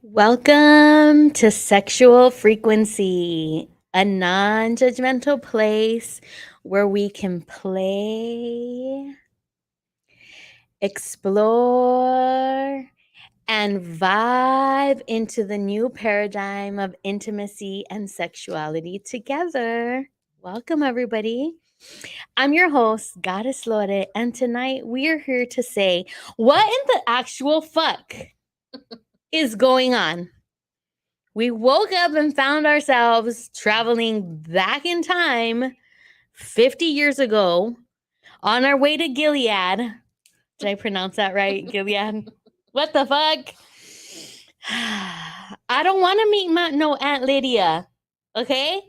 Welcome to Sexual Frequency, a non judgmental place where we can play, explore, and vibe into the new paradigm of intimacy and sexuality together. Welcome, everybody. I'm your host, Goddess Lore, and tonight we are here to say, what in the actual fuck is going on? We woke up and found ourselves traveling back in time 50 years ago on our way to Gilead. Did I pronounce that right? Gilead? What the fuck? I don't want to meet no Aunt Lydia. Okay?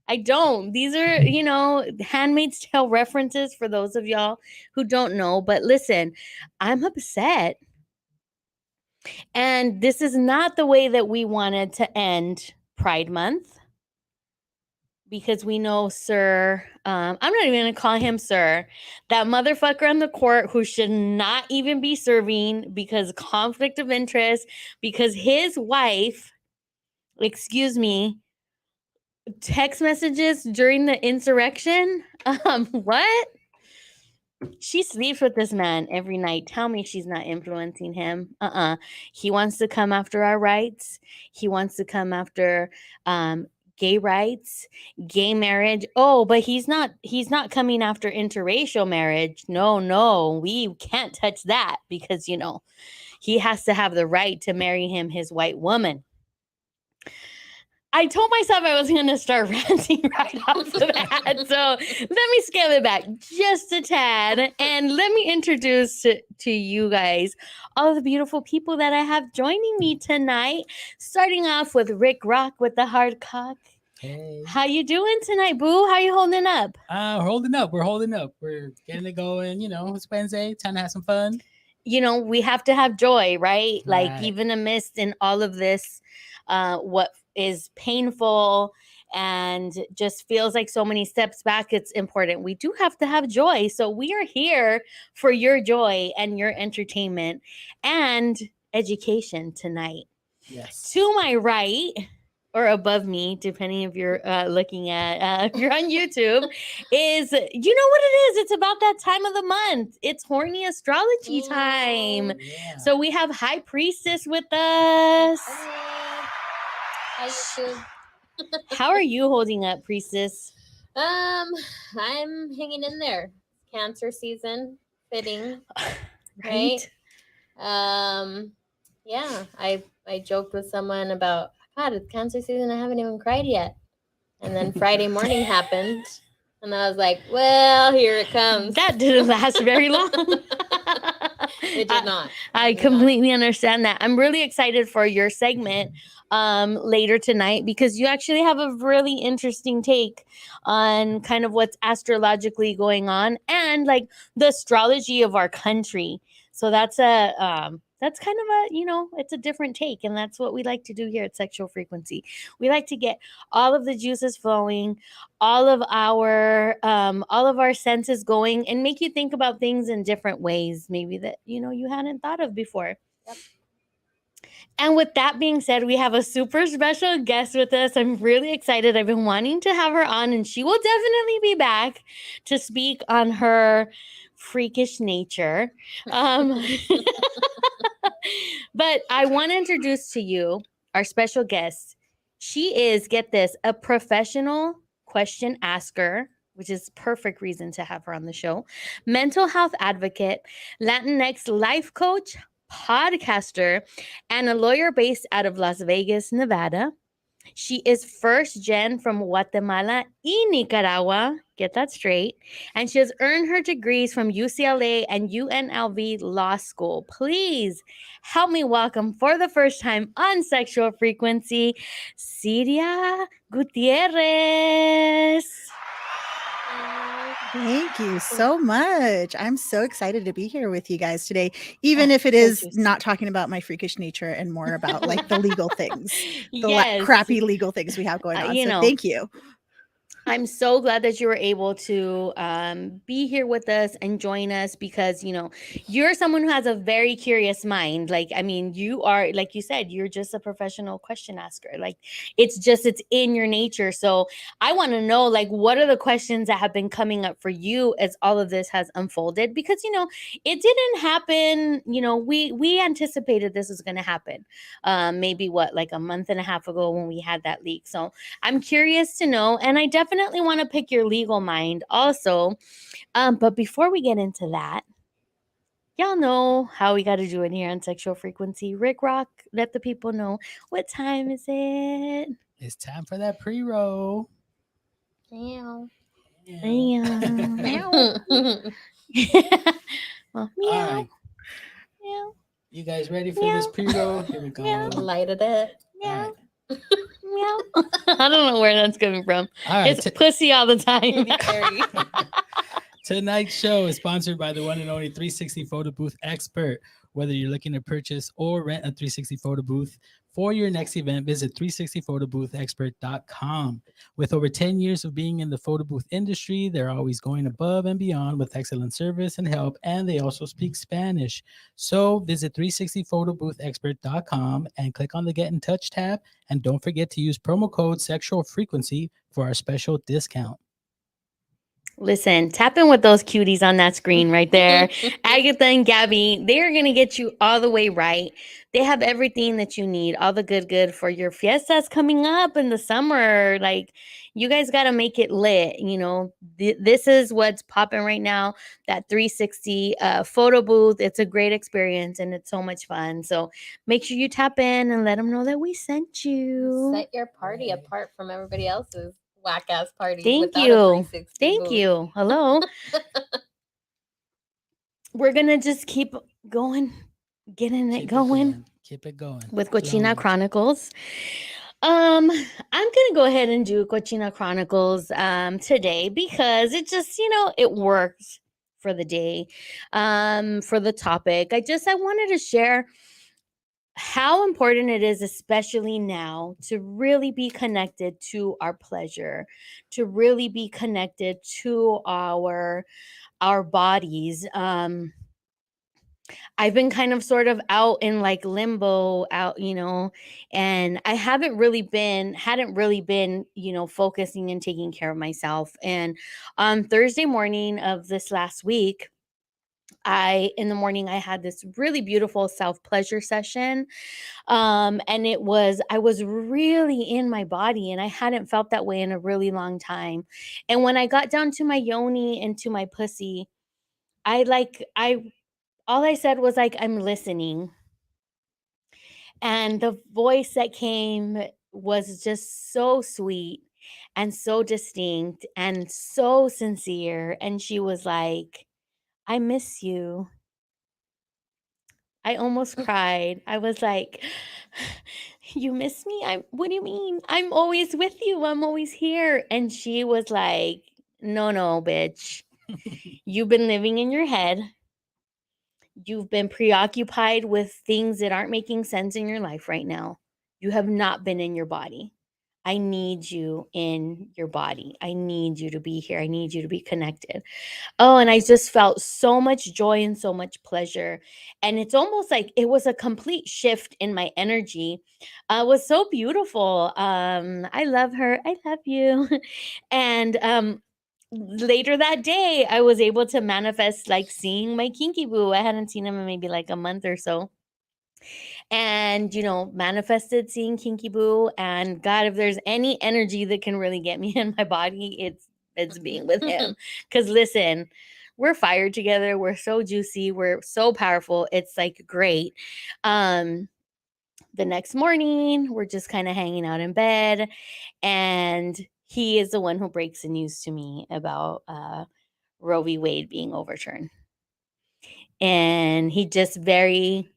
I don't. These are, Handmaid's Tale references for those of y'all who don't know. But listen, I'm upset. And this is not the way that we wanted to end Pride Month. Because we know Sir, I'm not even going to call him Sir, that motherfucker on the court who should not even be serving because conflict of interest, because his wife, text messages during the insurrection. What? She sleeps with this man every night. Tell me she's not influencing him. He wants to come after our rights. He wants to come after gay rights, gay marriage. Oh, but he's not coming after interracial marriage. No, we can't touch that because he has to have the right to marry his white woman. I told myself I was going to start ranting right off the bat. So let me scale it back just a tad. And let me introduce to you guys all of the beautiful people that I have joining me tonight. Starting off with Rick Rock with the hard cock. Hey. How you doing tonight, boo? How you holding up? We're holding up. We're getting it going. It's Wednesday. Time to have some fun. We have to have joy, right? Like even amidst in all of this, what is painful and just feels like so many steps back, it's important. We do have to have joy. So we are here for your joy and your entertainment and education tonight. Yes. To my right, or above me, depending if you're looking at, if you're on YouTube, is, you know what it is? It's about that time of the month. It's Horny Astrology time. Yeah. So we have High Priestess with us. Hi, YouTube. How are you holding up, Priestess? I'm hanging in there. Cancer season, fitting, right? Yeah. I joked with someone about, God, it's cancer season. I haven't even cried yet. And then Friday morning happened, and I was like, well, here it comes. That didn't last very long. It did not. I completely understand that. I'm really excited for your segment later tonight because you actually have a really interesting take on kind of what's astrologically going on and like the astrology of our country. So that's kind of it's a different take, and that's what we like to do here at Sexual Frequency. We like to get all of the juices flowing, all of our senses going, and make you think about things in different ways, maybe that you hadn't thought of before. Yep. And with that being said, we have a super special guest with us. I'm really excited. I've been wanting to have her on, and she will definitely be back to speak on her freakish nature. But I want to introduce to you our special guest. She is, get this, a professional question asker, which is perfect reason to have her on the show, mental health advocate, Latinx life coach, podcaster, and a lawyer based out of Las Vegas, Nevada. She is first gen from Guatemala y Nicaragua. Get that straight. And she has earned her degrees from UCLA and UNLV Law School. Please help me welcome for the first time on Sexual Frequency, Siria Gutierrez. Thank you so much. I'm so excited to be here with you guys today, even if it is not talking about my freakish nature and more about like the legal things, the crappy legal things we have going on. So thank you. I'm so glad that you were able to be here with us and join us because, you know, you're someone who has a very curious mind. Like, I mean, you are, like you said, you're just a professional question asker. Like, it's in your nature. So I want to know, like, what are the questions that have been coming up for you as all of this has unfolded? Because, you know, it didn't happen. You know, we anticipated this was going to happen. Maybe like a month and a half ago when we had that leak. So I'm curious to know, and I definitely want to pick your legal mind also. But before we get into that, y'all know how we got to do it here on Sexual Frequency. Rick Rock, let the people know, what time is it? It's time for that pre-roll. Meow. Meow. Well, meow. All right. Meow. You guys ready for this pre-roll? Here we go. Meow. Light it up. Meow. All right. Meow. I don't know where that's coming from. All right. It's pussy all the time. Very. Tonight's show is sponsored by the one and only 360 Photo Booth Expert. Whether you're looking to purchase or rent a 360 photo booth for your next event, visit 360photoboothexpert.com. With over 10 years of being in the photo booth industry, they're always going above and beyond with excellent service and help, and they also speak Spanish. So visit 360photoboothexpert.com and click on the Get in Touch tab, and don't forget to use promo code Sexual Frequency for our special discount. Listen, tap in with those cuties on that screen right there. Agatha and Gabby, they're going to get you all the way right. They have everything that you need, all the good for your fiestas coming up in the summer. Like, you guys got to make it lit. You know, this is what's popping right now, that 360 photo booth. It's a great experience and it's so much fun. So make sure you tap in and let them know that we sent you. Set your party apart from everybody else's whack ass party. Thank without a you. 360 Thank booth. you. Hello. We're going to just keep going, getting it going Keep it going. with Cochina Flowing. Chronicles. I'm gonna go ahead and do Cochina Chronicles today because it just, you know, it works for the day, for the topic. I wanted to share how important it is, especially now, to really be connected to our pleasure, to really be connected to our bodies. I've been kind of sort of out in like limbo out, you know, and I hadn't really been, you know, focusing and taking care of myself. And on Thursday morning of this last week, in the morning, I had this really beautiful self-pleasure session. And I was really in my body and I hadn't felt that way in a really long time. And when I got down to my yoni and to my pussy, all I said was like, I'm listening. And the voice that came was just so sweet and so distinct and so sincere. And she was like, I miss you. I almost cried. I was like, you miss me? What do you mean? I'm always with you. I'm always here. And she was like, no, bitch. You've been living in your head. You've been preoccupied with things that aren't making sense in your life right now. You have not been in your body. I need you in your body. I need you to be here. I need you to be connected. Oh, and I just felt so much joy and so much pleasure. And it's almost like it was a complete shift in my energy. It was so beautiful. I love her. I love you. And later that day, I was able to manifest like seeing my kinky boo. I hadn't seen him in maybe like a month or so. And, you know, manifested seeing kinky boo. And God, if there's any energy that can really get me in my body, it's being with him. Because listen, we're fired together. We're so juicy. We're so powerful. It's like great. The next morning, we're just kind of hanging out in bed. And he is the one who breaks the news to me about Roe v. Wade being overturned. And he just very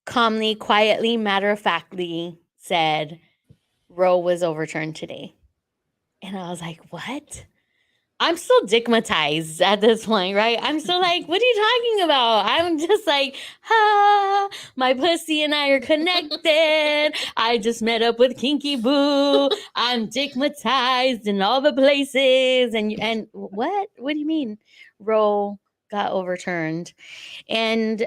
calmly, quietly, matter-of-factly said, Roe was overturned today. And I was like, what? I'm still digmatized at this point, right? I'm still like, what are you talking about? I'm just like, my pussy and I are connected. I just met up with Kinky Boo. I'm digmatized in all the places. And what? What do you mean? Roe got overturned. And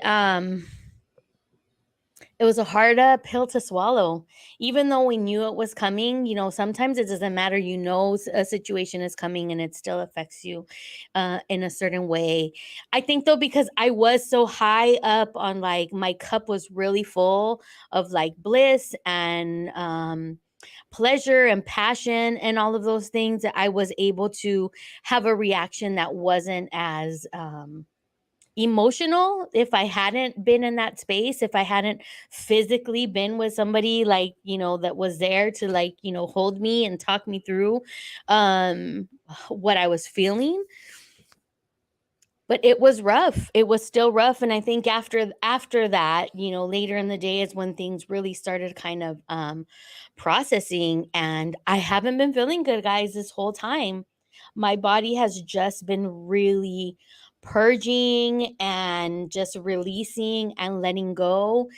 it was a hard pill to swallow. Even though we knew it was coming, you know, sometimes it doesn't matter. You know, a situation is coming and it still affects you in a certain way. I think, though, because I was so high up on, like, my cup was really full of, like, bliss and pleasure and passion and all of those things, that I was able to have a reaction that wasn't as emotional. If I hadn't been in that space, if I hadn't physically been with somebody, like, you know, that was there to, like, you know, hold me and talk me through what I was feeling. But it was rough. It was still rough. And I think after that, you know, later in the day is when things really started kind of processing. And I haven't been feeling good, guys, this whole time. My body has just been really purging and just releasing and letting go.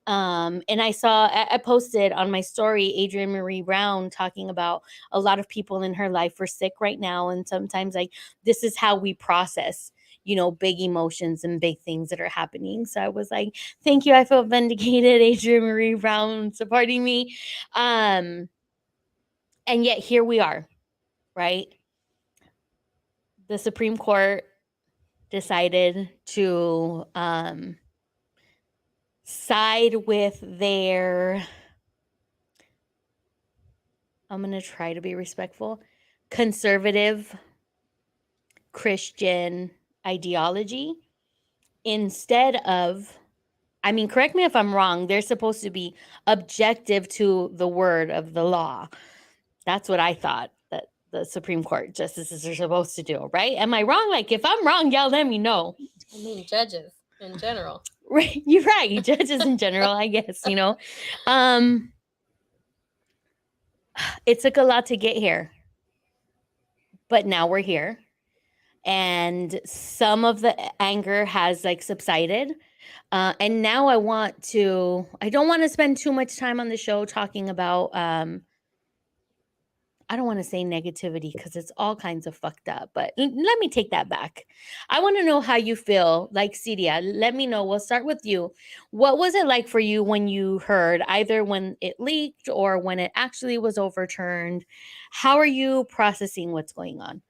And I posted on my story, Adrienne Marie Brown, talking about a lot of people in her life are sick right now. And sometimes, like, this is how we process, you know, big emotions and big things that are happening. So I was like, thank you. I feel vindicated. Adrienne Marie Brown supporting me. And yet here we are, right? The Supreme Court decided to side with their, I'm going to try to be respectful, conservative Christian ideology instead of, I mean, correct me if I'm wrong, they're supposed to be objective to the word of the law. That's what I thought that the Supreme Court justices are supposed to do, right? Am I wrong? Like, if I'm wrong, y'all let me know. I mean, judges in general. Right, you're right. Judges in general, I guess, you know. It took a lot to get here, but now we're here. And some of the anger has, like, subsided. And now I don't want to spend too much time on the show talking about, I don't want to say negativity because it's all kinds of fucked up, but let me take that back. I want to know how you feel. Like, Siria, let me know. We'll start with you. What was it like for you when you heard, either when it leaked or when it actually was overturned? How are you processing what's going on?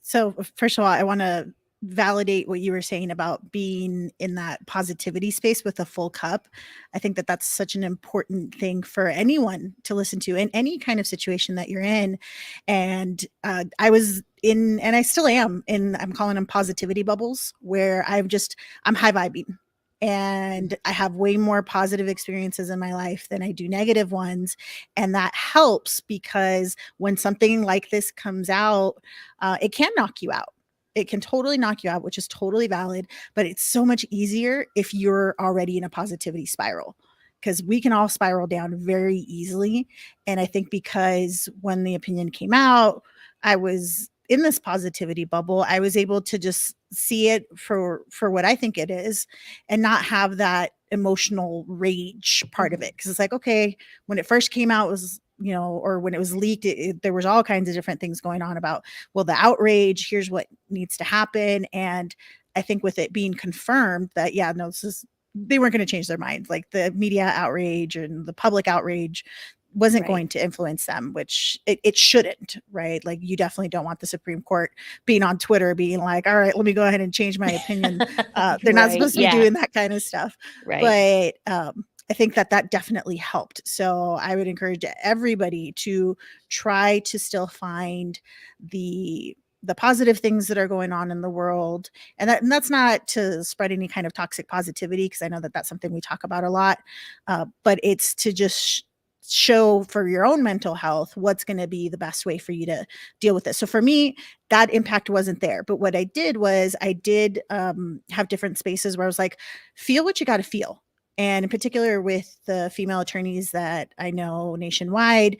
So first of all, I want to validate what you were saying about being in that positivity space with a full cup. I think that that's such an important thing for anyone to listen to in any kind of situation that you're in. And I was in, and I still am in, I'm calling them positivity bubbles, where I'm high vibing. And I have way more positive experiences in my life than I do negative ones. And that helps, because when something like this comes out, it can knock you out. It can totally knock you out, which is totally valid. But it's so much easier if you're already in a positivity spiral, because we can all spiral down very easily. And I think because when the opinion came out, I was in this positivity bubble. I was able to just see it for what I think it is, and not have that emotional rage part of it. Because it's like, okay, when it first came out, it was, you know, or when it was leaked, there was all kinds of different things going on about, well, the outrage, here's what needs to happen. And I think with it being confirmed that, yeah, no, they weren't going to change their mind. Like, the media outrage and the public outrage wasn't going to influence them, which it shouldn't, right? Like, you definitely don't want the Supreme Court being on Twitter being like, all right, let me go ahead and change my opinion. They're not supposed to be doing that kind of stuff. Right. But I think that definitely helped. So I would encourage everybody to try to still find the positive things that are going on in the world. And that's not to spread any kind of toxic positivity, because I know that that's something we talk about a lot. But it's to just show for your own mental health what's going to be the best way for you to deal with it. So for me, that impact wasn't there. But what I did was I did have different spaces where I was like, feel what you got to feel. And in particular with the female attorneys that I know nationwide,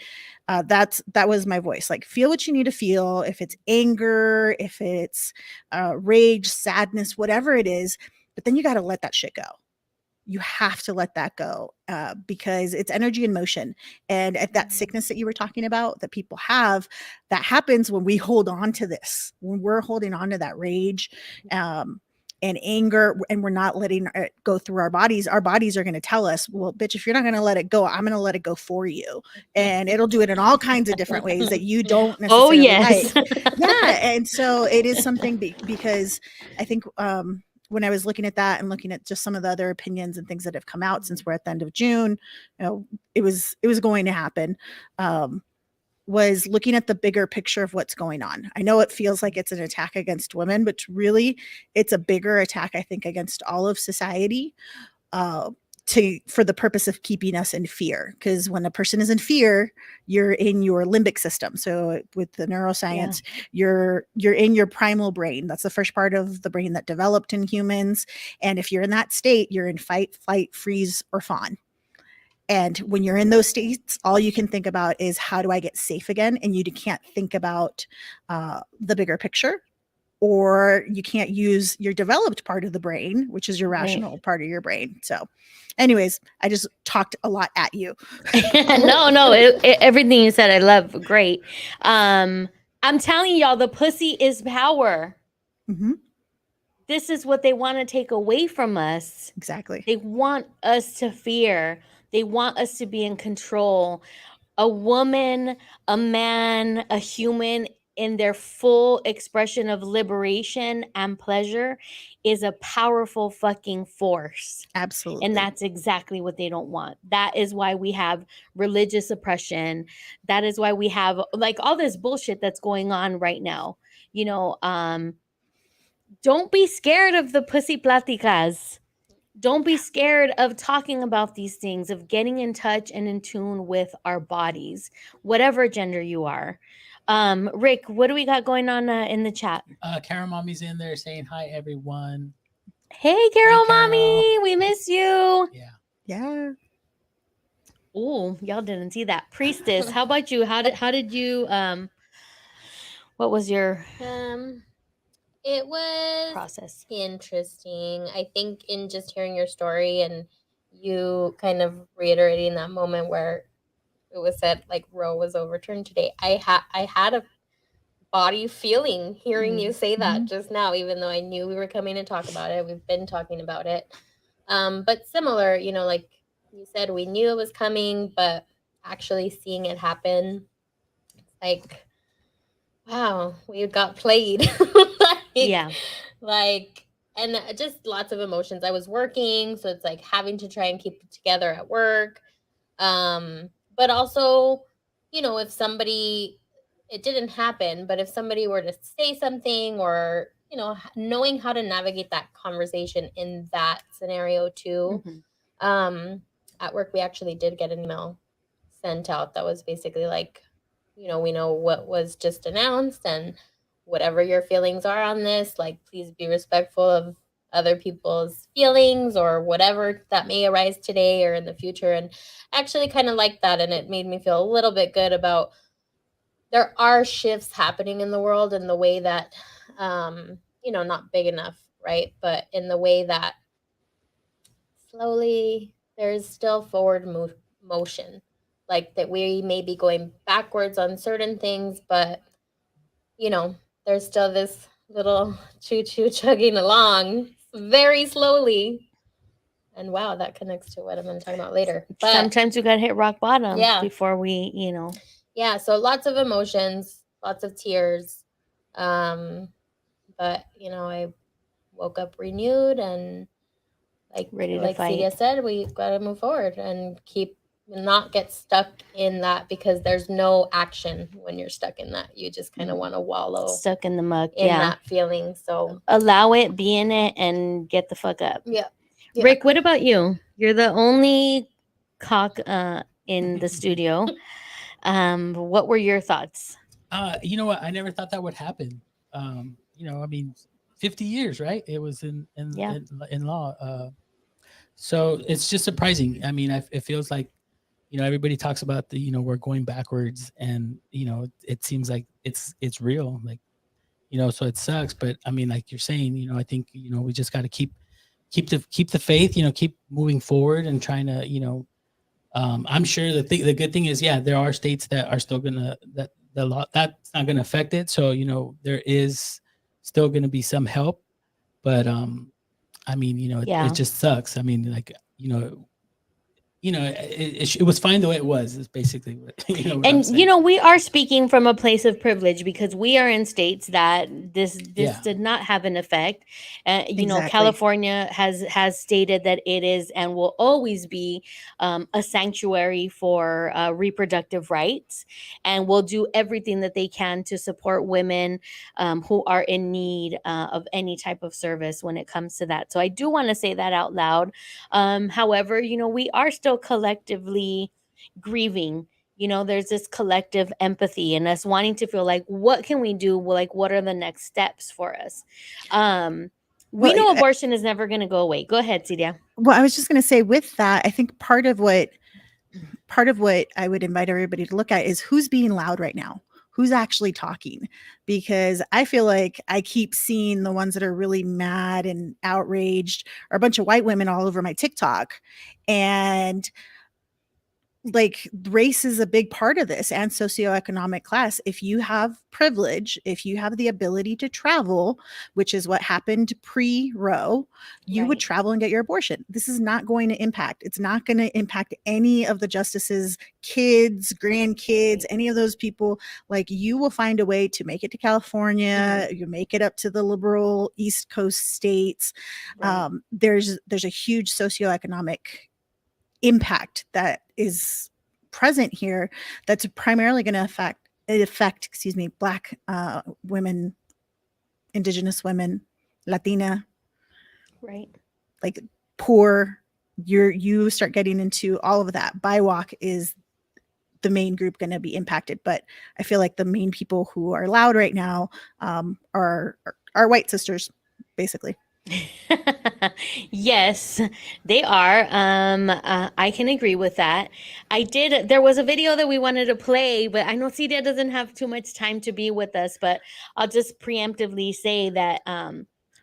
that was my voice. Like, feel what you need to feel. If it's anger, if it's rage, sadness, whatever it is, but then you got to let that shit go. You have to let that go because it's energy in motion. And at that sickness that you were talking about that people have, that happens when we hold on to this, when we're holding on to that rage and anger, and we're not letting it go through our bodies are going to tell us, well, bitch, if you're not going to let it go, I'm going to let it go for you. And it'll do it in all kinds of different ways that you don't Oh, necessarily yes. like. Yeah. And so it is something because I think, when I was looking at that and looking at just some of the other opinions and things that have come out since we're at the end of June, it was going to happen, was looking at the bigger picture of what's going on. I know it feels like it's an attack against women, but really it's a bigger attack, I think, against all of society, for the purpose of keeping us in fear. Because when a person is in fear, you're in your limbic system. So with the neuroscience, you're in your primal brain. That's the first part of the brain that developed in humans. And if you're in that state, you're in fight, flight, freeze, or fawn. And when you're in those states, all you can think about is, how do I get safe again? And you can't think about the bigger picture, or you can't use your developed part of the brain, which is your rational part of your brain. So anyways, I just talked a lot at you. No, everything you said, I love. Great. I'm telling y'all, the pussy is power. Mm-hmm. This is what they want to take away from us. Exactly. They want us to fear. They want us to be in control. A woman, a man, a human in their full expression of liberation and pleasure is a powerful fucking force. Absolutely. And that's exactly what they don't want. That is why we have religious oppression. That is why we have like all this bullshit that's going on right now. Don't be scared of the pussy platicas. Don't be scared of talking about these things, of getting in touch and in tune with our bodies, whatever gender you are. Rick, what do we got going on in the chat? Carol Mommy's in there saying hi, everyone. Hey, Carol Hey, Carol. Mommy, we miss you. Yeah. Oh, y'all didn't see that. Priestess, how about you? How did you what was your It was process? interesting. I think in just hearing your story and you kind of reiterating that moment where it was said like Roe was overturned today, I had a body feeling hearing you say that just now, even though I knew we were coming to talk about it. We've been talking about it. But similar, like you said, we knew it was coming, but actually seeing it happen, like, wow, we got played. And just lots of emotions. I was working, so it's like having to try and keep it together at work. But also, if somebody, it didn't happen, but if somebody were to say something, or, knowing how to navigate that conversation in that scenario too. At work, we actually did get an email sent out that was basically like, we know what was just announced, and whatever your feelings are on this, like, please be respectful of other people's feelings or whatever that may arise today or in the future. And actually kind of like that. And it made me feel a little bit good about there are shifts happening in the world in the way that, not big enough, right? But in the way that slowly there's still forward motion, like that we may be going backwards on certain things, but there's still this little choo-choo chugging along very slowly. And wow, that connects to what I'm going to talk about later. But sometimes we got to hit rock bottom before we, Yeah, so lots of emotions, lots of tears. But, I woke up renewed and ready to fight. Siria said, we got to move forward and not get stuck in that, because there's no action when you're stuck in that. You just kind of want to wallow stuck in the muck in that feeling. So allow it, be in it, and get the fuck up. Yeah. Rick, what about you? You're the only cock in the studio. What were your thoughts? You know what? I never thought that would happen. 50 years, right? It was in law. So it's just surprising. I mean, it feels like, everybody talks about we're going backwards, and it seems like it's real. Like, so it sucks. But I mean, like you're saying, I think we just got to keep the faith. Keep moving forward and trying to I'm sure the good thing is, yeah, there are states that are still gonna that the law that's not gonna affect it. So there is still gonna be some help, but I mean, Yeah. it just sucks. I mean, like it was fine the way it was. Is basically what what I'm And saying. we are speaking from a place of privilege because we are in states that this Yeah. did not have an effect. Exactly. California has stated that it is and will always be a sanctuary for reproductive rights, and will do everything that they can to support women who are in need of any type of service when it comes to that. So I do want to say that out loud. However, we are still collectively grieving. There's this collective empathy and us wanting to feel like, what can we do? Well, like, what are the next steps for us? We Well, know abortion is never going to go away. Go ahead, Siria. Well, I was just going to say with that, I think part of what I would invite everybody to look at is who's being loud right now. Who's actually talking? Because I feel like I keep seeing the ones that are really mad and outraged are a bunch of white women all over my TikTok. And like, race is a big part of this, and socioeconomic class. If you have privilege, if you have the ability to travel, which is what happened pre-Roe, you would Right. travel and get your abortion. This is not going to impact. It's not going to impact any of the justices' kids, grandkids, any of those people. Like, you will find a way to make it to California. You make it up to the liberal East Coast states. Right. There's a huge socioeconomic impact that is present here that's primarily going to affect Black women, Indigenous women, Latina, Right. like poor. You start getting into all of that. BIWOC is the main group going to be impacted, but I feel like the main people who are loud right now are white sisters, basically. Yes, they are. I can agree with that. There was a video that we wanted to play, but I know Celia doesn't have too much time to be with us, but I'll just preemptively say that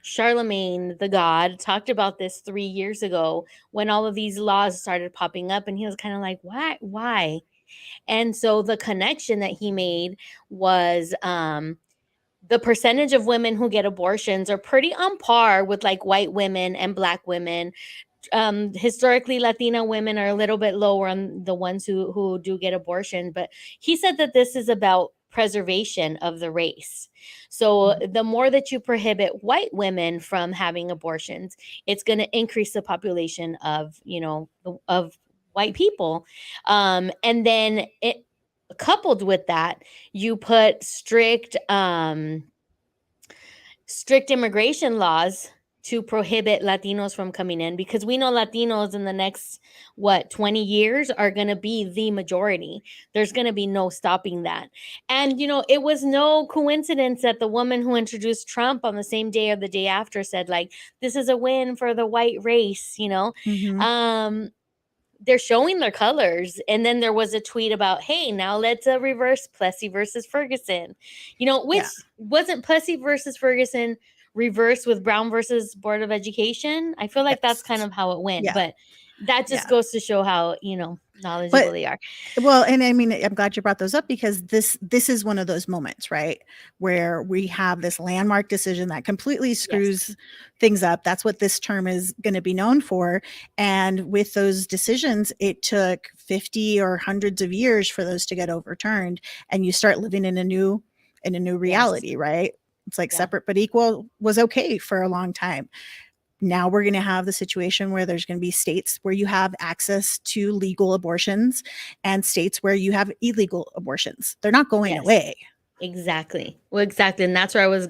Charlemagne the God talked about this 3 years ago when all of these laws started popping up, and he was kind of like, why? And so the connection that he made was the percentage of women who get abortions are pretty on par with like white women and Black women. Historically, Latina women are a little bit lower on the ones who do get abortion, but he said that this is about preservation of the race. So the more that you prohibit white women from having abortions, it's going to increase the population of of white people, and then it coupled with that, you put strict immigration laws to prohibit Latinos from coming in, because we know Latinos in the next 20 years are going to be the majority. There's going to be no stopping that. And it was no coincidence that the woman who introduced Trump on the same day or the day after said, like, this is a win for the white race. They're showing their colors. And then there was a tweet about, hey, now let's reverse Plessy versus Ferguson, which wasn't Plessy versus Ferguson reversed with Brown versus Board of Education. I feel like that's kind of how it went, but that just goes to show how, knowledgeable they are. Well, and I mean, I'm glad you brought those up, because this is one of those moments, right, where we have this landmark decision that completely screws things up. That's what this term is going to be known for. And with those decisions, it took 50 or hundreds of years for those to get overturned, and you start living in a new reality, right? It's like separate but equal was okay for a long time. Now we're going to have the situation where there's going to be states where you have access to legal abortions and states where you have illegal abortions. They're not going away. Exactly. Well, exactly. And that's where I was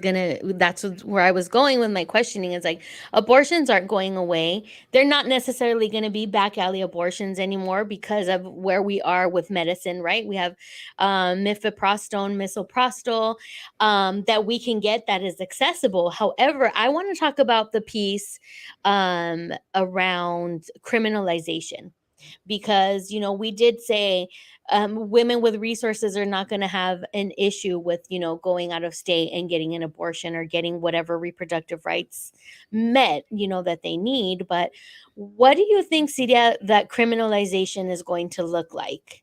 going with my questioning. Is like, abortions aren't going away. They're not necessarily going to be back alley abortions anymore because of where we are with medicine, right? We have mifepristone, misoprostol that we can get that is accessible. However, I want to talk about the piece around criminalization, because we did say women with resources are not going to have an issue with going out of state and getting an abortion or getting whatever reproductive rights met that they need. But what do you think, Siria, that criminalization is going to look like?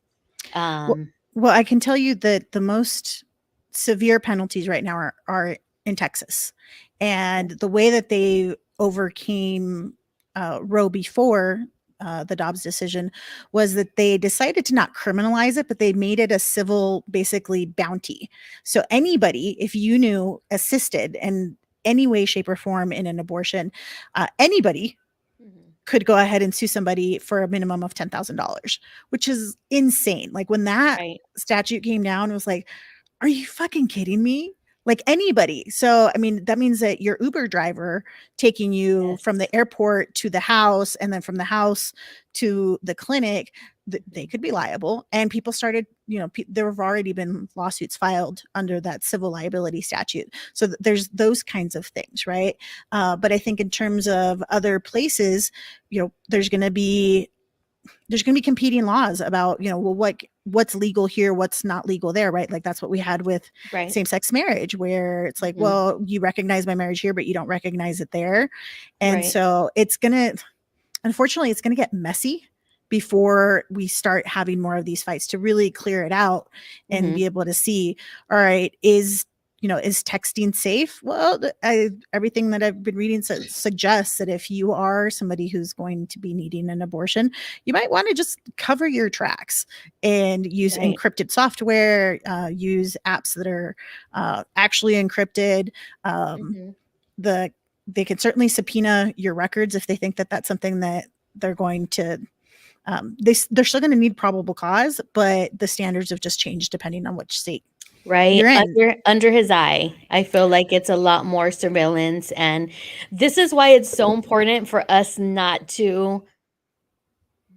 Well, I can tell you that the most severe penalties right now are in Texas, and the way that they overcame Roe before the Dobbs decision was that they decided to not criminalize it, but they made it a civil, basically, bounty. So anybody, if you knew, assisted in any way, shape, or form in an abortion, anybody could go ahead and sue somebody for a minimum of $10,000, which is insane. Like when that Right. statute came down, it was like, are you fucking kidding me? Like anybody. So, I mean, that means that your Uber driver taking you from the airport to the house and then from the house to the clinic, they could be liable. And people started, there have already been lawsuits filed under that civil liability statute. So there's those kinds of things, right? But I think in terms of other places, there's going to be competing laws about, well, what's legal here, what's not legal there, right? Like that's what we had with same-sex marriage, where it's like, well, you recognize my marriage here, but you don't recognize it there. And so unfortunately, it's going to get messy before we start having more of these fights to really clear it out and be able to see, all right, is texting safe? Well, everything that I've been reading suggests that if you are somebody who's going to be needing an abortion, you might want to just cover your tracks and use encrypted software, use apps that are actually encrypted. They can certainly subpoena your records if they think that that's something that they're going to. They're still going to need probable cause, but the standards have just changed depending on which state. Right. Under his eye. I feel like it's a lot more surveillance. And this is why it's so important for us not to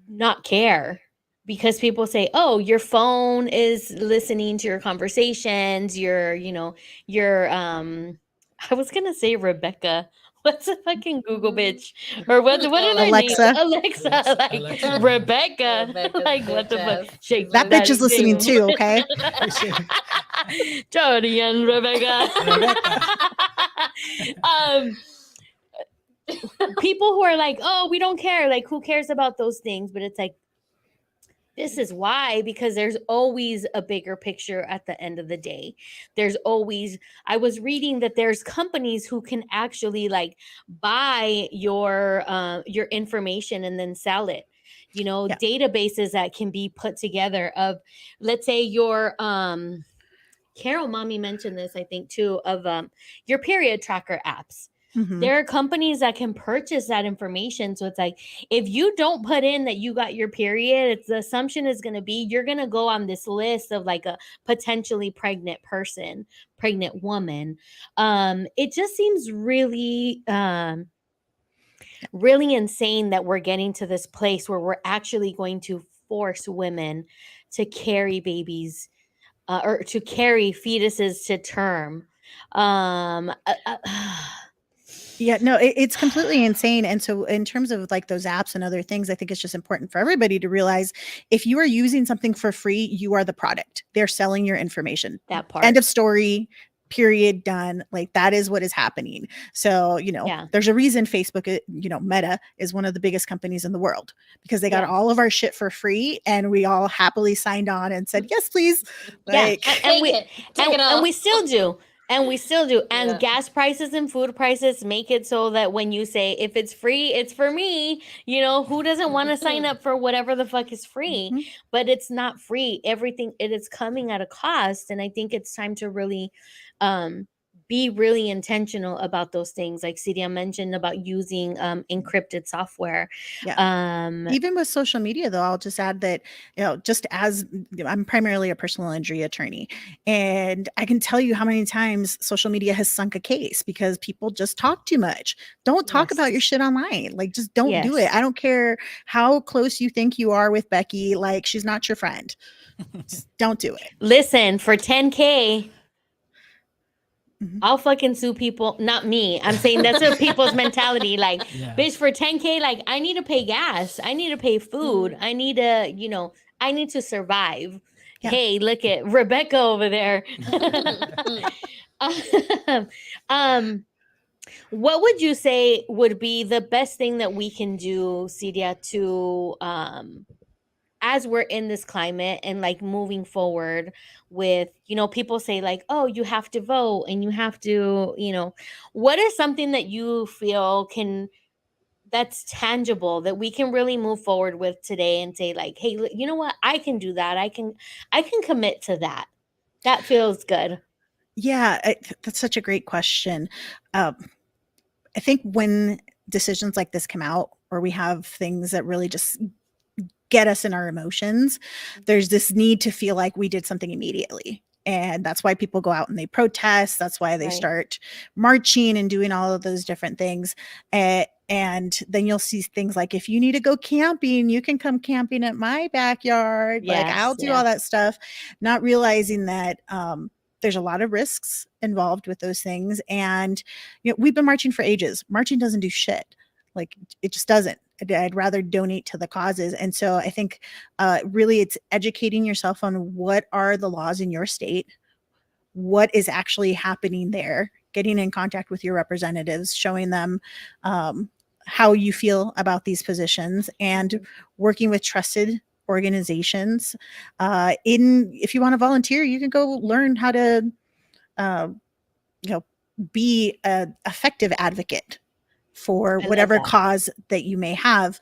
not care. Because people say, oh, your phone is listening to your conversations. Your I was gonna say Rebecca. What's a fucking Google bitch? Or what are their Alexa. names? Alexa. Like Alexa. Rebecca. Rebecca's Like what the fuck? bitch Shake That bitch is listening too, okay? Jody and Rebecca. People who are like, oh, we don't care. Like, who cares about those things? But it's like, this is why, because there's always a bigger picture at the end of the day. There's always, I was reading that there's companies who can actually like buy your information and then sell it. Databases that can be put together of, let's say your Carol Mommy mentioned this, I think too, of your period tracker apps. There are companies that can purchase that information. So it's like, if you don't put in that you got your period, the assumption is going to be you're going to go on this list of like a potentially pregnant woman. It just seems really, really insane that we're getting to this place where we're actually going to force women to carry babies or to carry fetuses to term. Yeah, no, it's completely insane. And so in terms of like those apps and other things, I think it's just important for everybody to realize if you are using something for free, you are the product. They're selling your information. That part. End of story, period, done. Like that is what is happening. So, there's a reason Facebook, Meta is one of the biggest companies in the world because they got all of our shit for free and we all happily signed on and said, yes, please. Like, and we still do. And we still do. And gas prices and food prices make it so that when you say, if it's free, it's for me, who doesn't want to sign up for whatever the fuck is free? But it's not free. Everything, it is coming at a cost. And I think it's time to really be really intentional about those things. Like Siria mentioned about using encrypted software. Even with social media, though, I'll just add that, just as I'm primarily a personal injury attorney, and I can tell you how many times social media has sunk a case because people just talk too much. Don't talk about your shit online. Like, just don't do it. I don't care how close you think you are with Becky. Like, she's not your friend. Just don't do it. Listen, for 10K, I'll fucking sue people. Not me. I'm saying that's what people's mentality. Like, bitch, for 10K, like, I need to pay gas. I need to pay food. I need to, I need to survive. Yeah. Hey, look at Rebecca over there. What would you say would be the best thing that we can do, Siria, to as we're in this climate and like moving forward with, people say like, oh, you have to vote and you have to, what is something that you feel that's tangible that we can really move forward with today and say like, hey, you know what? I can do that. I can commit to that. That feels good. Yeah, that's such a great question. I think when decisions like this come out, or we have things that really just get us in our emotions, there's this need to feel like we did something immediately. And that's why people go out and they protest. That's why they start marching and doing all of those different things. And then you'll see things like, if you need to go camping, you can come camping at my backyard. Like, I'll do all that stuff, not realizing that there's a lot of risks involved with those things. And, we've been marching for ages. Marching doesn't do shit. Like, it just doesn't. I'd rather donate to the causes. And so I think really it's educating yourself on what are the laws in your state, what is actually happening there, getting in contact with your representatives, showing them how you feel about these positions, and working with trusted organizations. If you want to volunteer, you can go learn how to be an effective advocate for whatever cause that you may have.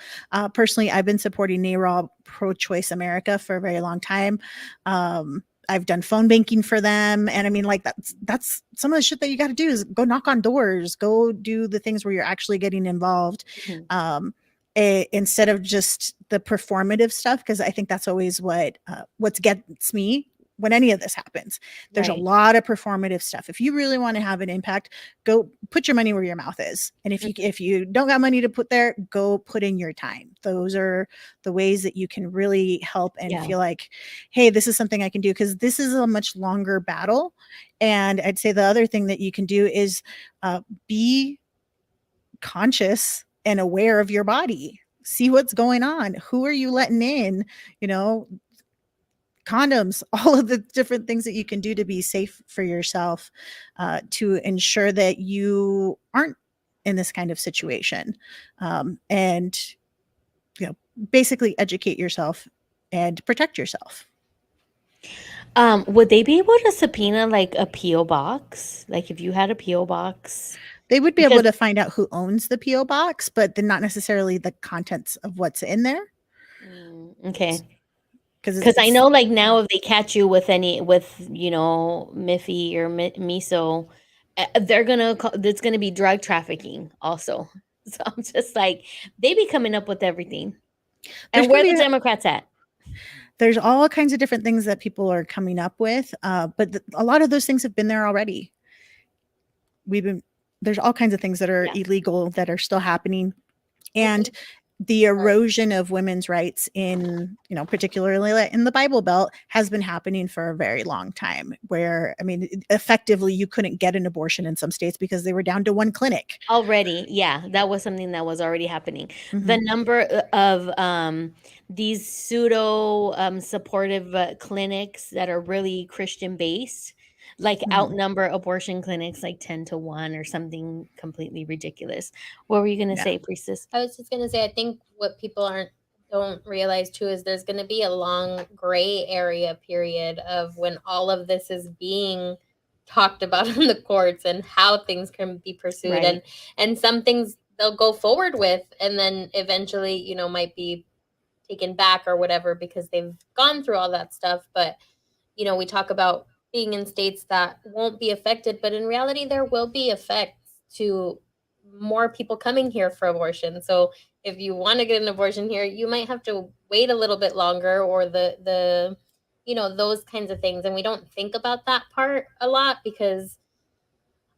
Personally, I've been supporting NARAL Pro-Choice America for a very long time. I've done phone banking for them. And I mean, like, that's some of the shit that you got to do is go knock on doors, go do the things where you're actually getting involved. Instead of just the performative stuff, because I think that's always what gets me when any of this happens. There's a lot of performative stuff. If you really want to have an impact, go put your money where your mouth is. And if you don't got money to put there, go put in your time. Those are the ways that you can really help and feel like, hey, this is something I can do, because this is a much longer battle. And I'd say the other thing that you can do is be conscious and aware of your body. See what's going on. Who are you letting in? Condoms, all of the different things that you can do to be safe for yourself, to ensure that you aren't in this kind of situation. And basically educate yourself and protect yourself. Would they be able to subpoena like a PO box? Like, if you had a PO box, they would be able to find out who owns the PO box, but then not necessarily the contents of what's in there. Okay. Because I know, like, now if they catch you with Miffy or miso, it's gonna be drug trafficking also. So I'm just like, they be coming up with everything. And where the Democrats at? There's all kinds of different things that people are coming up with, but a lot of those things have been there already. There's all kinds of things that are illegal that are still happening, and the erosion of women's rights in, particularly in the Bible Belt, has been happening for a very long time, where, I mean, effectively you couldn't get an abortion in some states because they were down to one clinic already. Yeah, that was something that was already happening. The number of these pseudo supportive clinics that are really Christian based, like, outnumber abortion clinics like 10-1 or something completely ridiculous. What were you going to say, Priestess? I was just going to say, I think what people don't realize too is there's going to be a long gray area period of when all of this is being talked about in the courts and how things can be pursued, and some things they'll go forward with and then eventually, might be taken back or whatever because they've gone through all that stuff. But, we talk about being in states that won't be affected, but in reality, there will be effects to more people coming here for abortion. So if you want to get an abortion here, you might have to wait a little bit longer, or the those kinds of things. And we don't think about that part a lot, because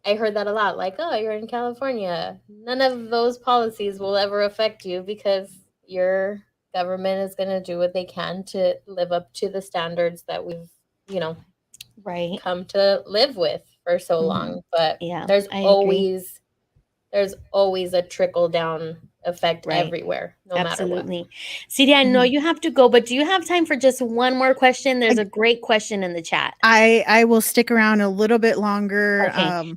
I heard that a lot, like, oh, you're in California, none of those policies will ever affect you because your government is going to do what they can to live up to the standards that we've Right. come to live with for so long. But Yeah, there's I agree. always a trickle down effect Right. everywhere, no matter what. Absolutely. Siria, I know you have to go, but do you have time for just one more question? There's a great question in the chat. I will stick around a little bit longer. Okay.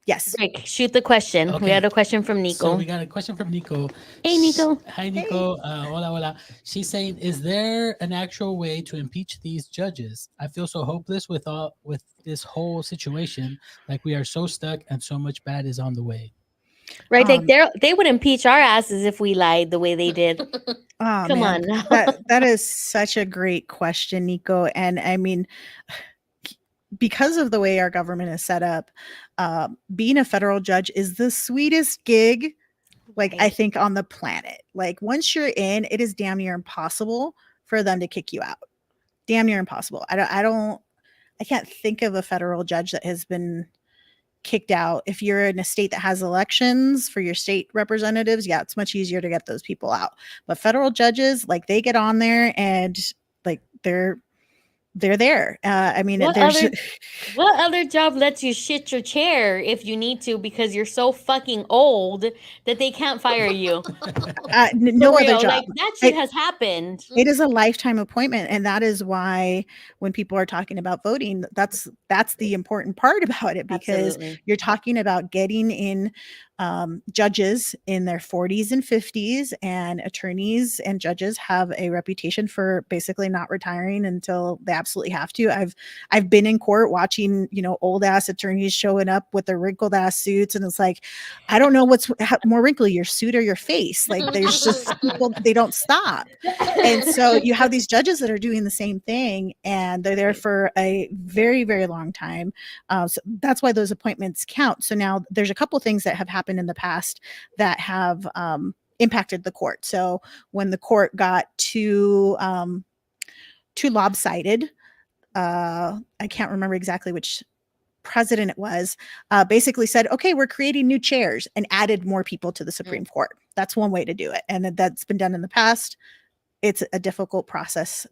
Yes. Rick, shoot the question. We Okay. had a question from Nico. So we got a question from Nico. Hey, Nico. Hi, Nico. Hola, hola. She's saying, is there an actual way to impeach these judges? I feel so hopeless with this whole situation. Like, we are so stuck and so much bad is on the way. Right. They would impeach our asses if we lied the way they did. Come on now. That is such a great question, Nico. And I mean, because of the way our government is set up, being a federal judge is the sweetest gig, like, I think, on the planet. Like, once you're in, it is damn near impossible for them to kick you out. Damn near impossible. I can't think of a federal judge that has been kicked out. If you're in a state that has elections for your state representatives, yeah, it's much easier to get those people out. But federal judges, like, they get on there and, like, they're there. I mean, what other job lets you shit your chair if you need to because you're so fucking old that they can't fire you? No other job. Like, that shit has happened. It is a lifetime appointment, and that is why when people are talking about voting, that's the important part about it, because you're talking about getting in judges in their 40s and 50s, and attorneys and judges have a reputation for basically not retiring until they absolutely have to. I've been in court watching, old ass attorneys showing up with their wrinkled ass suits, and it's like, I don't know what's more wrinkly, your suit or your face. Like, there's just people, they don't stop. And so you have these judges that are doing the same thing, and they're there for a very, very long time. So that's why those appointments count. So now there's a couple things that have happened in the past that have impacted the court. So when the court got too lopsided, I can't remember exactly which president it was, basically said, okay, we're creating new chairs, and added more people to the Supreme Court. That's one way to do it. And that's been done in the past. It's a difficult process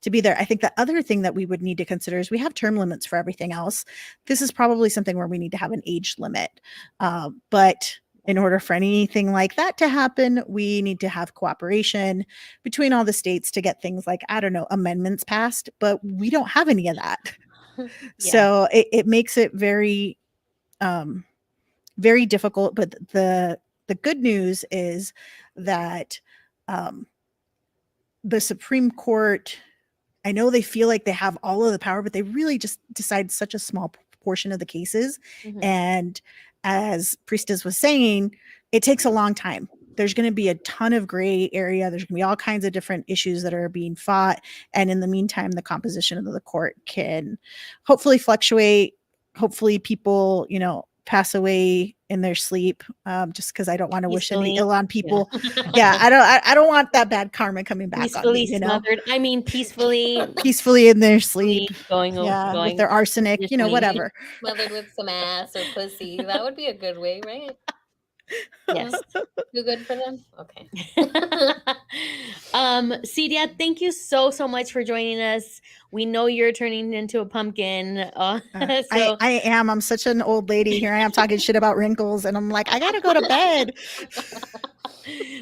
to be there. I think the other thing that we would need to consider is we have term limits for everything else. This is probably something where we need to have an age limit. But in order for anything like that to happen, we need to have cooperation between all the states to get things like, I don't know, amendments passed, but we don't have any of that. Yeah. So it makes it very, very difficult. But the good news is that the Supreme Court, I know they feel like they have all of the power, but they really just decide such a small portion of the cases. And as Priestess was saying, it takes a long time. There's going to be a ton of gray area. There's going to be all kinds of different issues that are being fought. And in the meantime, the composition of the court can hopefully fluctuate. Hopefully people, pass away in their sleep, just because I don't want to wish any ill on people. Yeah, I don't want that bad karma coming back on me, smothered. I mean, peacefully in their sleep, going with their arsenic, whatever. Smothered with some ass or pussy. That would be a good way, right? Yes. Too good for them? Okay. Siria, thank you so much for joining us. We know you're turning into a pumpkin. I am. I'm such an old lady. Here I am talking shit about wrinkles, and I'm like, I gotta go to bed.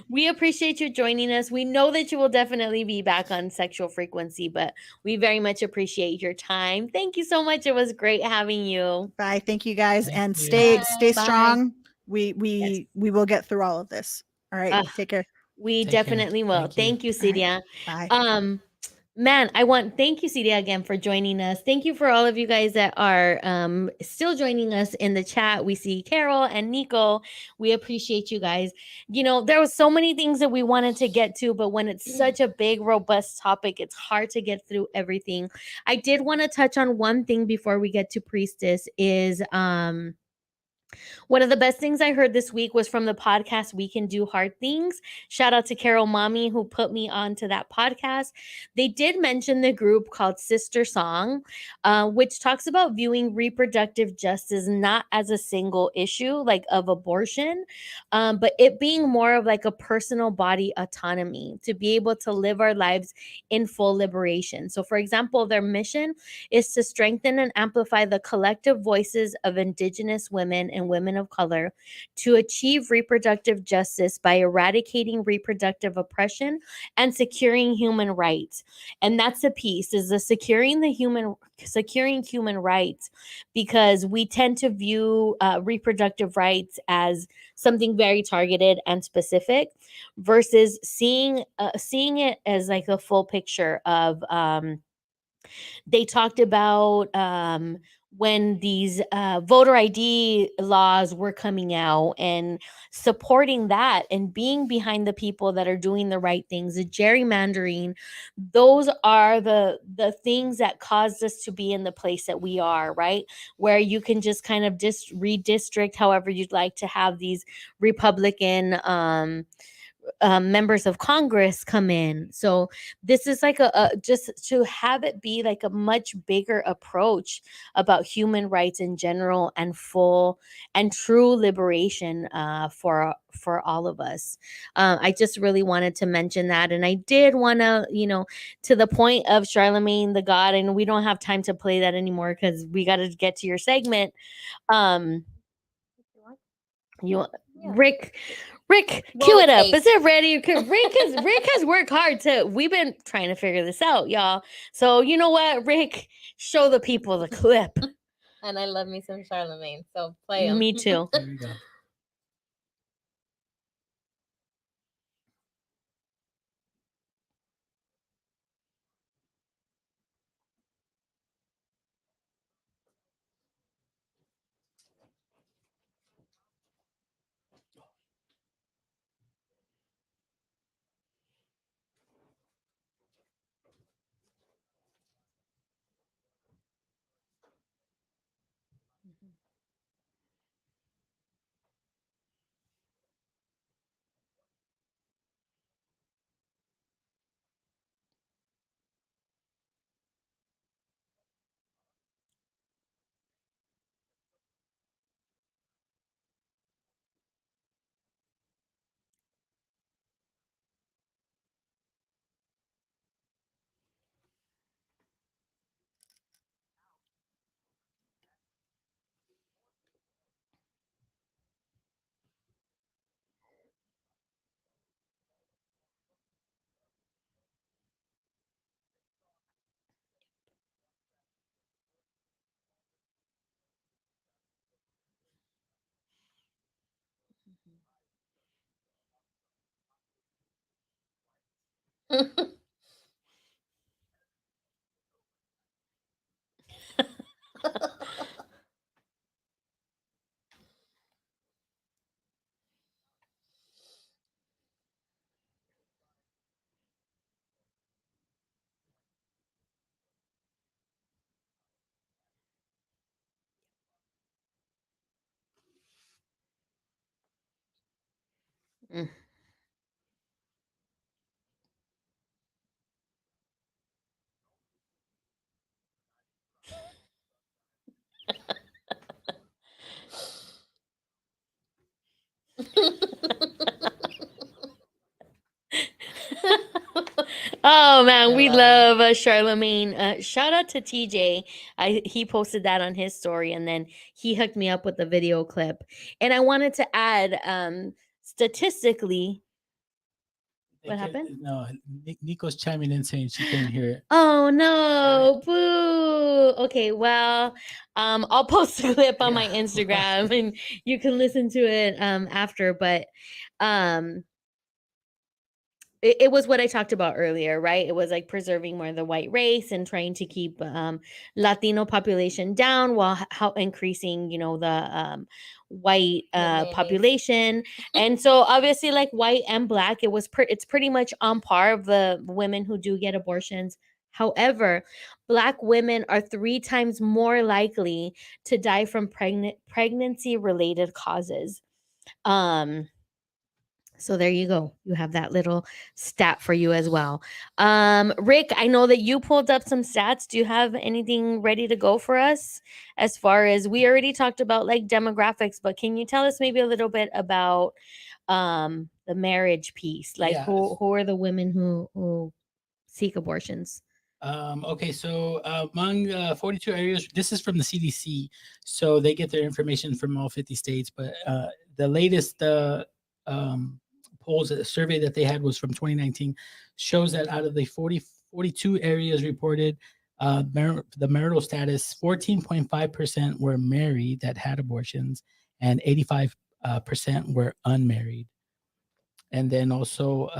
We appreciate you joining us. We know that you will definitely be back on Sexual Frequency, but we very much appreciate your time. Thank you so much. It was great having you. Bye. Thank you guys. Thank and you. stay strong. We will get through all of this. All right. Take care. We Take definitely care. will. Thank you, Siria. Bye. Man, thank you, Siria, again for joining us. Thank you for all of you guys that are still joining us in the chat. We see Carol and Nico. We appreciate you guys. You know, there was so many things that we wanted to get to, but when it's such a big, robust topic, it's hard to get through everything. I did want to touch on one thing before we get to Priestess is one of the best things I heard this week was from the podcast We Can Do Hard Things. Shout out to Carol Mommy who put me onto that podcast. They did mention the group called Sister Song, which talks about viewing reproductive justice not as a single issue like of abortion, but it being more of like a personal body autonomy to be able to live our lives in full liberation. So, for example, their mission is to strengthen and amplify the collective voices of Indigenous women and women of color to achieve reproductive justice by eradicating reproductive oppression and securing human rights. And that's the piece, is the securing human rights, because we tend to view reproductive rights as something very targeted and specific versus seeing it as like a full picture of they talked about when these voter ID laws were coming out and supporting that and being behind the people that are doing the right things, the gerrymandering. Those are the things that caused us to be in the place that we are, right? Where you can just kind of redistrict however you'd like to have these Republican members of Congress come in. So this is like a just to have it be like a much bigger approach about human rights in general and full and true liberation for all of us. I just really wanted to mention that, and I did want to, to the point of Charlemagne the God, and we don't have time to play that anymore because we got to get to your segment. You Yeah. Rick, cue it up. Is it ready? Rick has worked hard too. We've been trying to figure this out, y'all. So you know what, Rick, show the people the clip. And I love me some Charlemagne, so play him. Me too. There we go. Mm. Oh man, we love Charlemagne. Shout out to TJ. He posted that on his story, and then he hooked me up with the video clip. And I wanted to add, statistically, what happened? No, Nico's chiming in saying she couldn't hear it. Oh no, boo. Okay, well, I'll post a clip on my Instagram and you can listen to it after. But it was what I talked about earlier, right? It was like preserving more of the white race and trying to keep Latino population down while how increasing, you know, the white mayonnaise. population. And so obviously like white and black, it's pretty much on par of the women who do get abortions. However, Black women are 3 times more likely to die from pregnancy related causes. So there you go. You have that little stat for you as well. Rick, I know that you pulled up some stats. Do you have anything ready to go for us? As far as we already talked about like demographics, but can you tell us maybe a little bit about the marriage piece? Like Yeah. who are the women who seek abortions? Okay, so among 42 areas, this is from the CDC, so they get their information from all 50 states. But the latest polls, survey that they had was from 2019, shows that out of the 42 areas reported, the marital status, 14.5% were married that had abortions, and 85% were unmarried. And then also,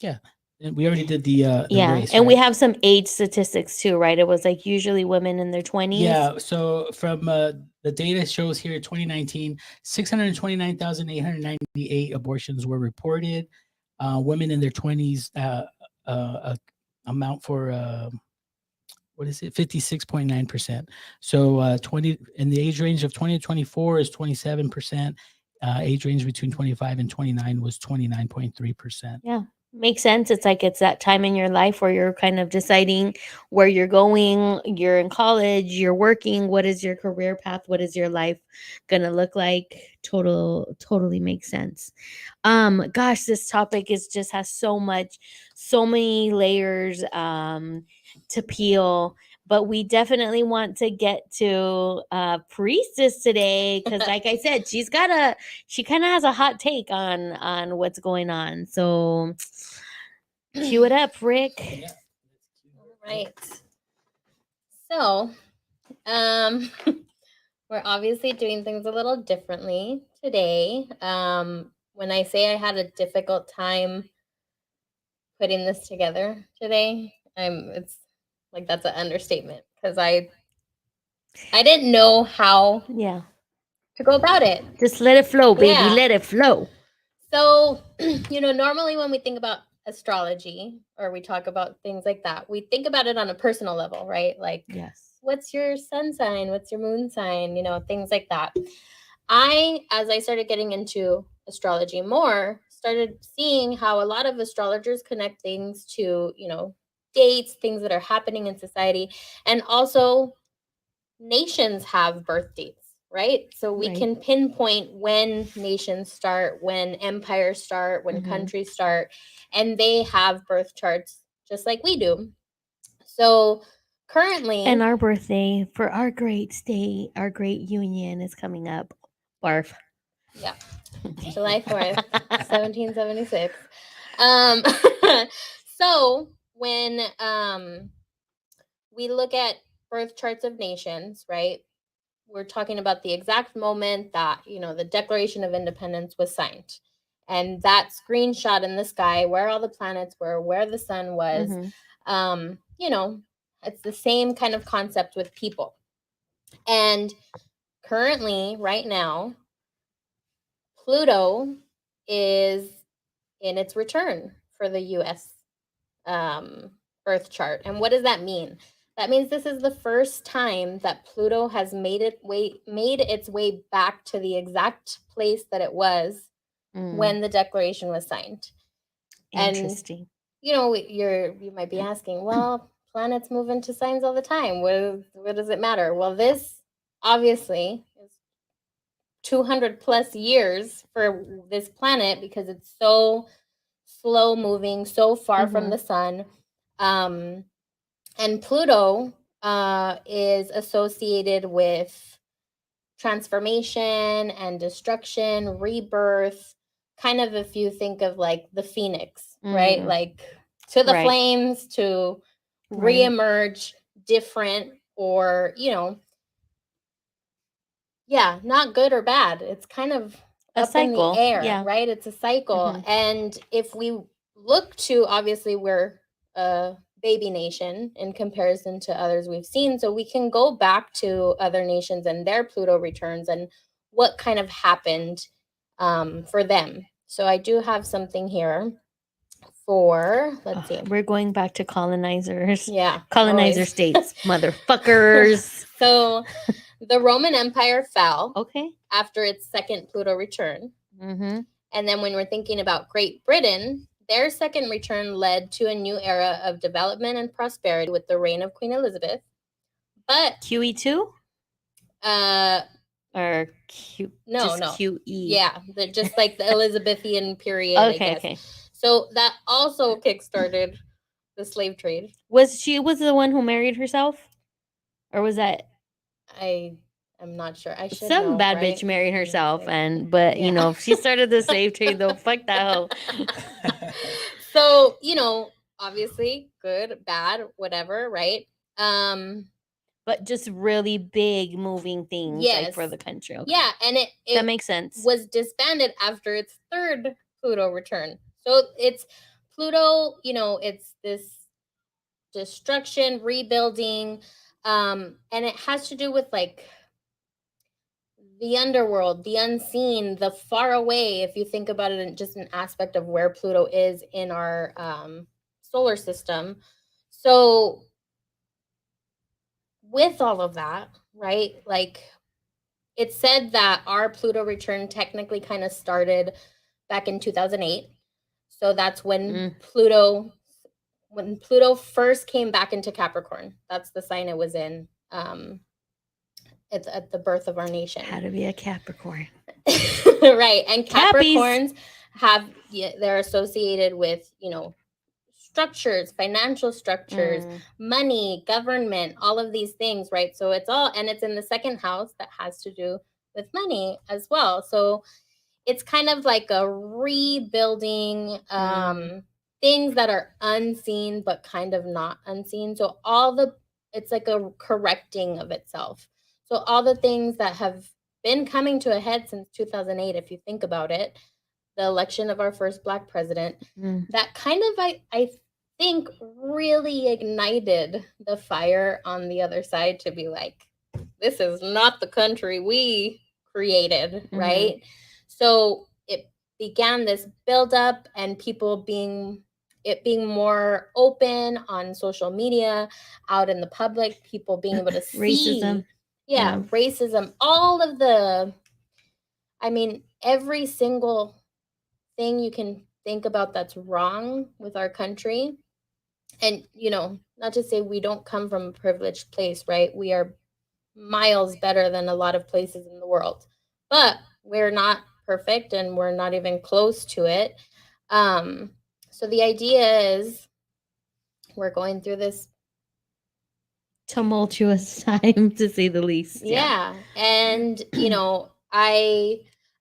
yeah. And we already did the race, and we right? have some age statistics too, right? It was like usually women in their 20s. Yeah, so from the data shows here 2019, 629,898 abortions were reported. Women in their 20s amount for what is it? 56.9%. So 20 in the age range of 20 to 24 is 27%. Age range between 25 and 29 was 29.3%. Yeah, makes sense. It's like it's that time in your life where you're kind of deciding where you're going. You're in college, you're working. What is your career path? What is your life gonna look like? Totally makes sense. Gosh, this topic just has so many layers to peel. But we definitely want to get to Priestess today because, like I said, she kind of has a hot take on what's going on. So cue it up, Rick. Yeah. Right. So, we're obviously doing things a little differently today. When I say I had a difficult time putting this together today, it's like that's an understatement because I didn't know how Yeah, to go about it. just let it flow, baby. Yeah. Let it flow. So, normally when we think about astrology or we talk about things like that, we think about it on a personal level, right? Like, Yes. what's your sun sign? What's your moon sign? Things like that. As I started getting into astrology more, started seeing how a lot of astrologers connect things to, dates, things that are happening in society, and also nations have birth dates, right? So we Right. can pinpoint when nations start, when empires start, when countries start, and they have birth charts just like we do. So currently, And our birthday for our great state, our great union is coming up. Barf. Yeah. July 4th, 1776. So when we look at birth charts of nations, right? We're talking about the exact moment that, the Declaration of Independence was signed. And that screenshot in the sky, where all the planets were, where the sun was, it's the same kind of concept with people. And currently, right now, Pluto is in its return for the US birth chart. And what does that mean? That means this is the first time that Pluto has made its way back to the exact place that it was when the declaration was signed. Interesting. And you might be asking, well, planets move into signs all the time. What does it matter? Well, this obviously is 200 plus years for this planet because it's so slow moving, so far from the sun. And Pluto is associated with transformation and destruction, rebirth, kind of if you think of like the phoenix, right? Like to the flames, to reemerge different, or, not good or bad. It's kind of A up cycle. in the air, Yeah. right? It's a cycle. And if we look to, obviously, we're a baby nation in comparison to others we've seen. So we can go back to other nations and their Pluto returns and what kind of happened for them. So I do have something here for, let's see. We're going back to colonizers. Yeah. Colonizer always. states, motherfuckers. So the Roman Empire fell Okay. after its second Pluto return. Mm-hmm. And then when we're thinking about Great Britain, their second return led to a new era of development and prosperity with the reign of Queen Elizabeth. But QE2 or Q? No, just no. QE. Yeah, just like the Elizabethan period. I Okay. guess. Okay. So that also kickstarted the slave trade. Was the one who married herself, or was that I'm not sure. I should some know, bad right? bitch married herself? Yeah. But you know, if she started the slave trade, though, fuck that hoe. So, obviously, good, bad, whatever, right? But just really big moving things, like for Yes. the country. Okay. Yeah, and it That makes sense. was disbanded after its third Pluto return. So it's Pluto, it's this destruction, rebuilding, and it has to do with like the underworld, the unseen, the far away. If you think about it in just an aspect of where Pluto is in our solar system. So with all of that, right? Like it's said that our Pluto return technically kind of started back in 2008. So that's when Pluto first came back into Capricorn. That's the sign it was in. It's at the birth of our nation. How to be a Capricorn. Right. And Cappies. Capricorns they're associated with, structures, financial structures, money, government, all of these things, right? So it's in the second house that has to do with money as well. So it's kind of like a rebuilding, things that are unseen, but kind of not unseen. So it's like a correcting of itself. So all the things that have been coming to a head since 2008, if you think about it, the election of our first Black president, that kind of, I think, really ignited the fire on the other side to be like, this is not the country we created, right? So it began this buildup and people being more open on social media, out in the public, people being able to see Racism. racism, all of every single thing you can think about that's wrong with our country. And, not to say we don't come from a privileged place, right? We are miles better than a lot of places in the world, but we're not perfect and we're not even close to it. So the idea is we're going through this tumultuous time, to say the least. Yeah. And,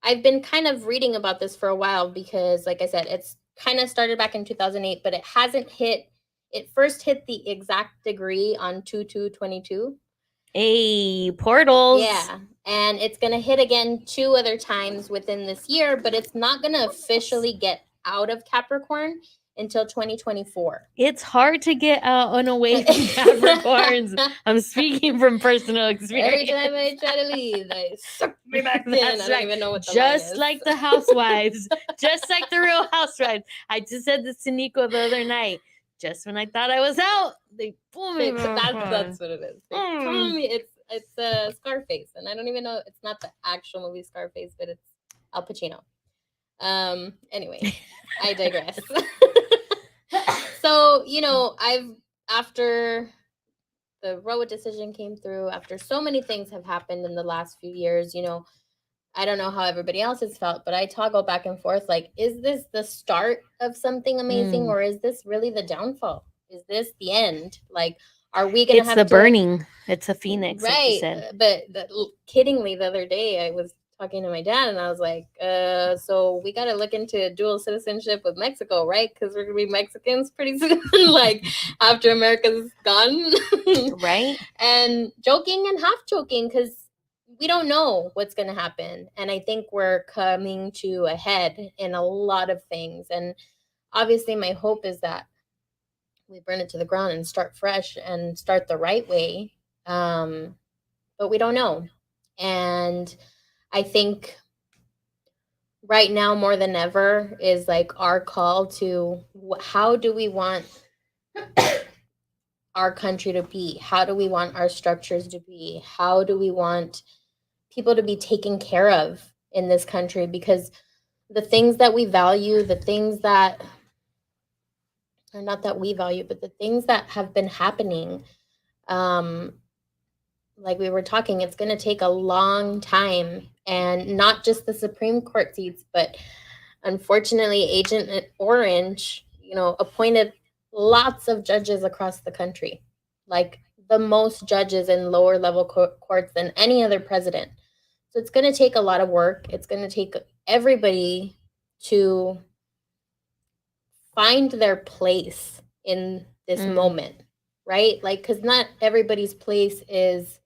I've been kind of reading about this for a while because, like I said, it's kind of started back in 2008, but it first hit the exact degree on 2/2/22. Hey, portals. Yeah. And it's going to hit again 2 other times within this year, but it's not going to officially get out of Capricorn until 2024. It's hard to get out and away from Capricorns. I'm speaking from personal experience. Every time I try to leave, they suck me back in. That's I don't right. even know what the Just line is. like the housewives. Just like the Real Housewives. I just said this to Nico the other night. Just when I thought I was out, they pull me back. That's what it is. They pull me. It's a Scarface, and I don't even know. It's not the actual movie Scarface, but it's Al Pacino. Anyway, I digress. So, after the Roe decision came through, after so many things have happened in the last few years, I don't know how everybody else has felt, but I toggle back and forth. Like, is this the start of something amazing, or is this really the downfall? Is this the end? Like, are we going to have burning? It's a phoenix, right? Like you said. But kiddingly, the other day I was talking to my dad, and I was like, so we got to look into dual citizenship with Mexico, right? Because we're gonna be Mexicans pretty soon, like after America's gone, right? And joking and half joking, because we don't know what's going to happen. And I think we're coming to a head in a lot of things. And obviously my hope is that we burn it to the ground and start fresh and start the right way. But we don't know. And I think right now more than ever is like our call to how do we want our country to be? How do we want our structures to be? How do we want people to be taken care of in this country? Because the things that we value, the things that are not that we value, but the things that have been happening, like we were talking, it's going to take a long time, and not just the Supreme Court seats, but unfortunately, Agent Orange, appointed lots of judges across the country, like the most judges in lower level courts than any other president. So it's going to take a lot of work. It's going to take everybody to find their place in this moment, right? Like, because not everybody's place is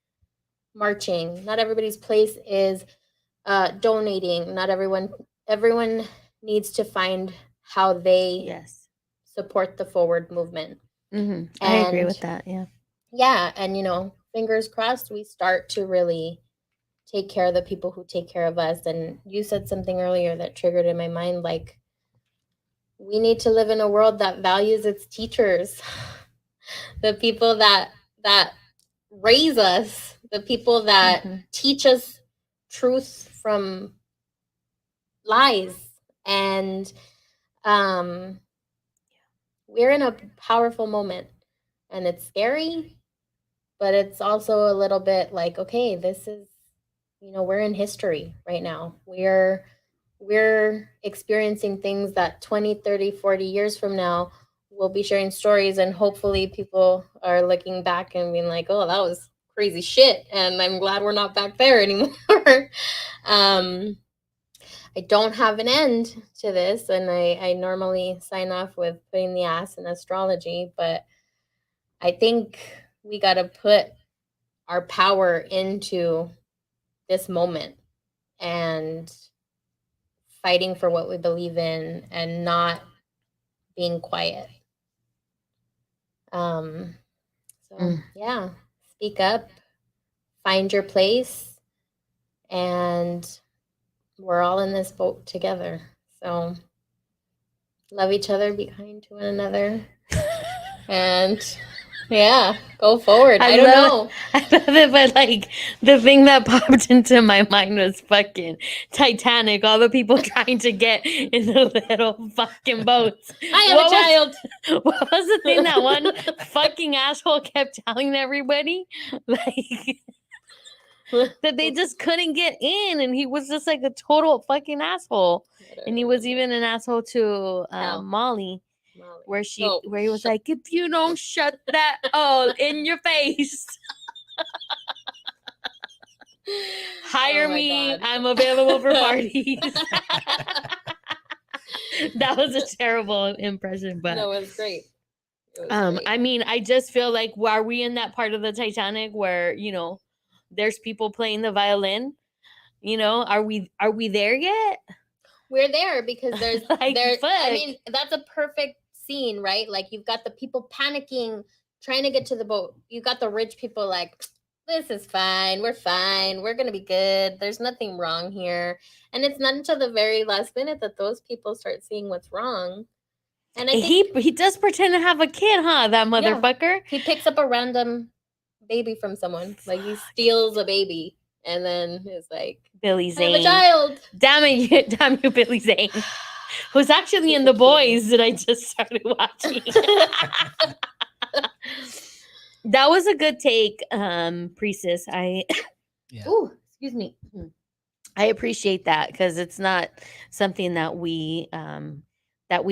marching. Not everybody's place is donating. Not everyone needs to find how they support the forward movement. I agree with that. Yeah. And, fingers crossed, we start to really take care of the people who take care of us. And you said something earlier that triggered in my mind, like, we need to live in a world that values its teachers, the people that raise us, the people that teach us truth from lies. And we're in a powerful moment, and it's scary, but it's also a little bit like, okay, this is, we're in history right now. We're experiencing things that 20, 30, 40 years from now, we'll be sharing stories, and hopefully people are looking back and being like, oh, that was crazy shit, and I'm glad we're not back there anymore. I don't have an end to this, and I normally sign off with putting the ass in astrology, but I think we got to put our power into this moment and fighting for what we believe in and not being quiet. Yeah, speak up, find your place, and we're all in this boat together. So love each other, be kind to one another, and yeah, go forward. I don't know. I love it, but like the thing that popped into my mind was fucking Titanic. All the people trying to get in the little fucking boats. I have a child. What was the thing that one fucking asshole kept telling everybody? Like that they just couldn't get in, and he was just like a total fucking asshole. And he was even an asshole to Molly. Where he was like, if you don't shut that all in your face, hire me. God. I'm available for parties. That was a terrible impression, but no, it was great. I mean, I just feel like, are we in that part of the Titanic where there's people playing the violin? Are we there yet? We're there because there's like, I mean, that's a perfect scene, right? Like, you've got the people panicking, trying to get to the boat. You got the rich people like, this is fine. We're fine. We're going to be good. There's nothing wrong here. And it's not until the very last minute that those people start seeing what's wrong. And I think he does pretend to have a kid, huh? That motherfucker. He picks up a random baby from someone. Like, he steals a baby. And then is like, Billy Zane. I have a child. Damn you, Billy Zane. Who's actually in The Boys that I just started watching. That was a good take, Priestess. Ooh, excuse me. I appreciate that, because it's not something that we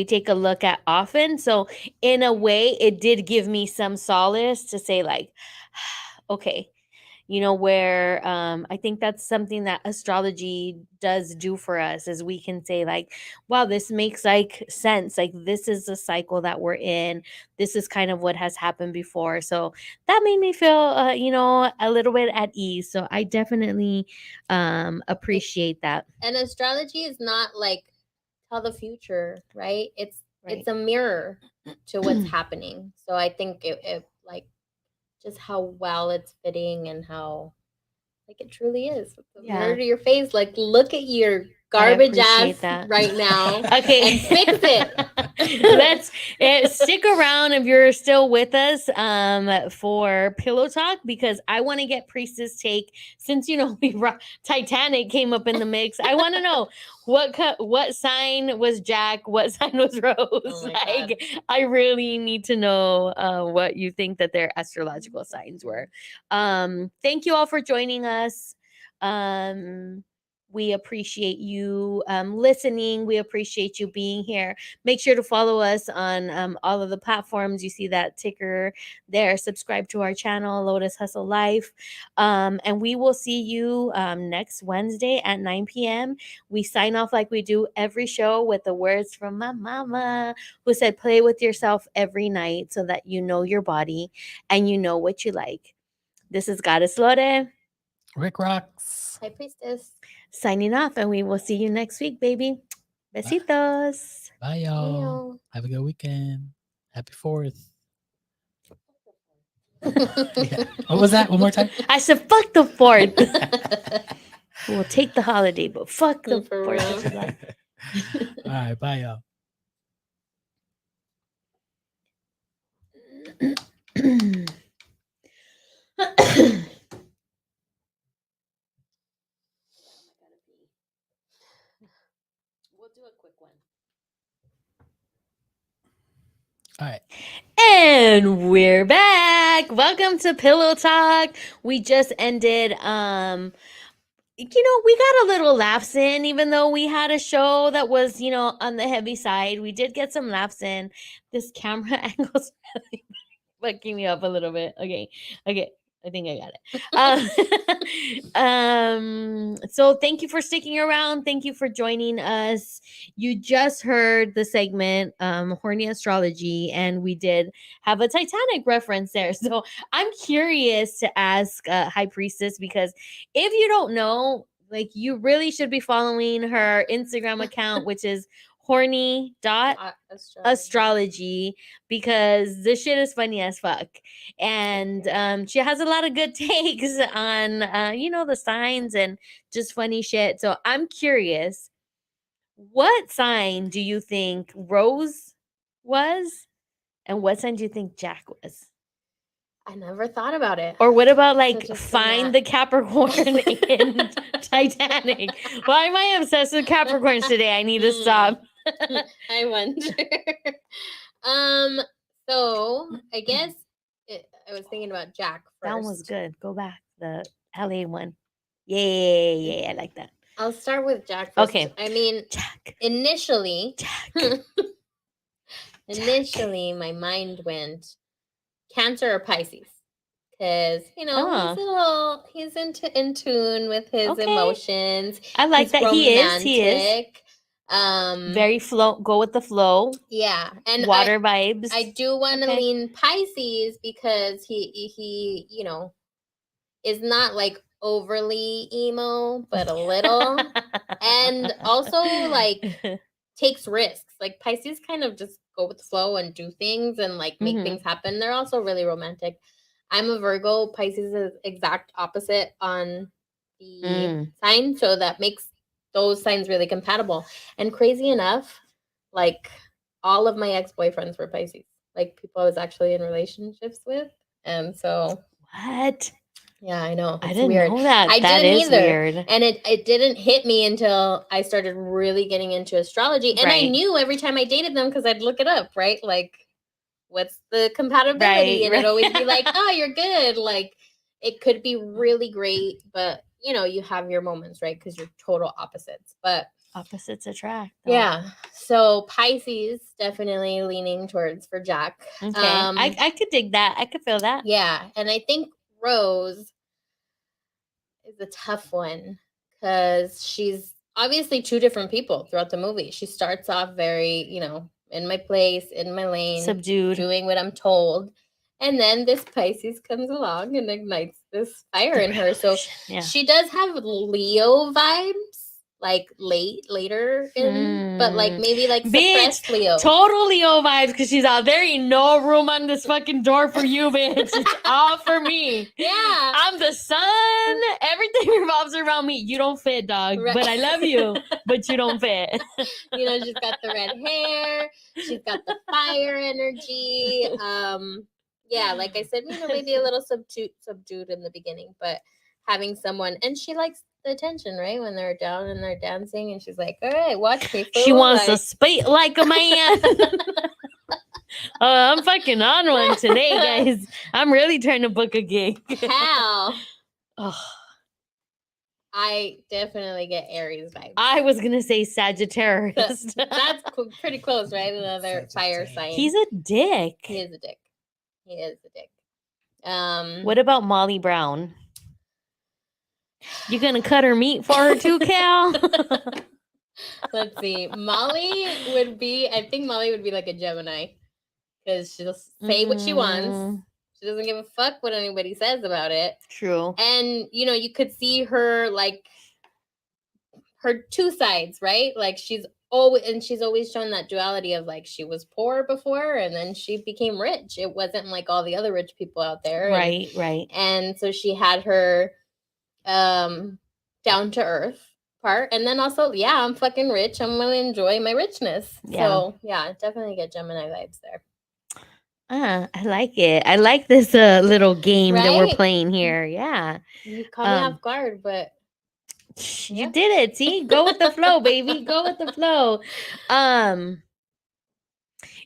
take a look at often. So in a way, it did give me some solace to say, like, okay, where I think that's something that astrology does do for us, is we can say, like, wow, this makes like sense. Like, this is the cycle that we're in. This is kind of what has happened before. So that made me feel, a little bit at ease. So I definitely appreciate that. And astrology is not like tell the future, right? It's it's a mirror to what's happening. So I think it like just how well it's fitting and how like it truly is. Yeah. Mirror to your face. Like look at your garbage ass that. right now. Okay. And fix it. Let's stick around if you're still with us for Pillow Talk, because I want to get Priestess take, since Titanic came up in the mix. I want to know what sign was Jack, what sign was Rose. Oh my God. I really need to know what you think that their astrological signs were. Thank you all for joining us. We appreciate you listening. We appreciate you being here. Make sure to follow us on all of the platforms. You see that ticker there. Subscribe to our channel, Lotus Hustle Life. And we will see you next Wednesday at 9 p.m. We sign off like we do every show with the words from my mama, who said, play with yourself every night so that you know your body and you know what you like. This is Goddess Lore. Rick Rocks. High Priestess. Signing off, and we will see you next week, baby. Besitos. Bye, y'all. Have a good weekend. Happy 4th. Yeah. What was that? One more time? I said, fuck the 4th. We'll take the holiday, but fuck the For 4th of real. July. All right. Bye, y'all. We'll do a quick one. All right. And we're back. Welcome to Pillow Talk. We just ended we got a little laughs in, even though we had a show that was, on the heavy side. We did get some laughs in. This camera angle's really fucking me up a little bit. Okay. I think I got it. So thank you for sticking around. Thank you for joining us. You just heard the segment, Horny Astrology, and we did have a Titanic reference there. So I'm curious to ask High Priestess, because if you don't know, like, you really should be following her Instagram account, which is horny astrology, because this shit is funny as fuck. And she has a lot of good takes on the signs and just funny shit. So I'm curious, what sign do you think Rose was, and what sign do you think Jack was? I never thought about it. Or what about like just find the Capricorn in Titanic? Why am I obsessed with Capricorns today? I need to stop. I wonder. So I guess I was thinking about Jack first. That one was good. Go back. The LA one. Yeah, I like that. I'll start with Jack first. Okay. I mean, Jack. Initially, my mind went Cancer or Pisces, because he's in tune with his emotions. I like he's that. romantic. He is. Very go with the flow. Yeah, and water vibes. I do want to lean Pisces, because he is not like overly emo, but a little, and also like takes risks. Like Pisces kind of just go with the flow and do things and like make things happen. They're also really romantic. I'm a Virgo. Pisces is exact opposite on the sign, so that makes those signs really compatible. And crazy enough, like all of my ex-boyfriends were Pisces, like people I was actually in relationships with. And so what? Yeah, I know. I didn't know that. I didn't either. Weird. And it didn't hit me until I started really getting into astrology. And I knew every time I dated them, because I'd look it up, right? Like, what's the compatibility? And it'd always be like, oh, you're good. Like, it could be really great, but you have your moments, right? Because you're total opposites. But opposites attract. Yeah. So Pisces, definitely leaning towards for Jack. Okay. I could dig that. I could feel that. Yeah. And I think Rose is a tough one, because she's obviously two different people throughout the movie. She starts off very, in my place, in my lane, subdued, doing what I'm told. And then this Pisces comes along and ignites this fire in her. So she does have Leo vibes, like later in, but like maybe like Bitch, suppressed Leo. total Leo vibes because she's out. There ain't no room on this fucking door for you, bitch. It's all for me. Yeah. I'm the sun. Everything revolves around me. You don't fit, dog. Right. But I love you. But you don't fit. You know, she's got the red hair. She's got the fire energy. Yeah, like I said, you know, maybe a little subdued in the beginning, but having someone, and she likes the attention, right? When they're down and they're dancing, and she's like, "All right, watch me." She fool," wants to like- speak like a man. I'm fucking on one today, guys. I'm really trying to book a gig. How? Oh, I definitely get Aries vibes. I was gonna say Sagittarius. That's pretty close, right? Another fire sign. He's a dick. He is a dick. He is a dick. What about Molly Brown? You gonna cut her meat for her too, Cal? Let's see. Molly would be, I think Molly would be like a Gemini because she'll say what she wants. She doesn't give a fuck what anybody says about it. True. And, you know, you could see her like her two sides, right? Like she's always shown that duality of like she was poor before and then she became rich. It wasn't like all the other rich people out there. Right, right. And so she had her down to earth part, and then also, yeah, I'm fucking rich, I'm gonna enjoy my richness. Yeah. So yeah, definitely get Gemini vibes there. I like it. I like this little game that we're Right? playing here. Yeah. You caught me off guard, but You Yeah. did it. See? Go with the flow, baby. Go with the flow.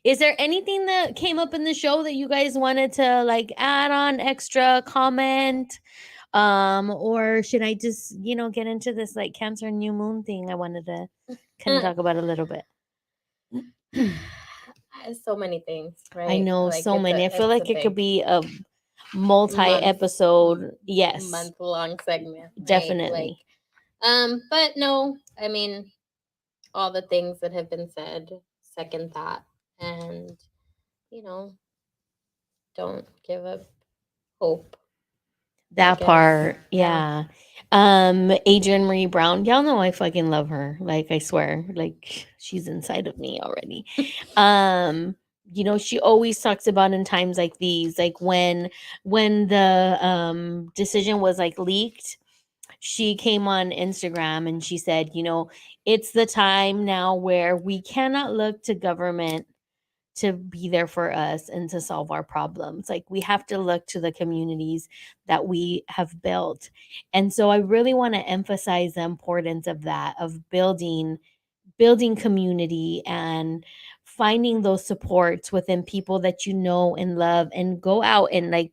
Is there anything that came up in the show that you guys wanted to like add on, extra comment? Or should I just, get into this like Cancer new moon thing I wanted to kind of talk about a little bit? so many things, right? I know Like, so it's many. I feel it's like a it could big be a multi-episode. Yes. month-long segment, right? Definitely. Like, but no, I mean, all the things that have been said, second that, and don't give up hope. That guess. part, Yeah. yeah. Adrienne Marie Brown, y'all know I fucking love her. Like, I swear, like she's inside of me already. She always talks about in times like these, like when the decision was like leaked, she came on Instagram and she said, it's the time now where we cannot look to government to be there for us and to solve our problems. Like we have to look to the communities that we have built. And so I really want to emphasize the importance of that, of building community and finding those supports within people that you know and love, and go out and like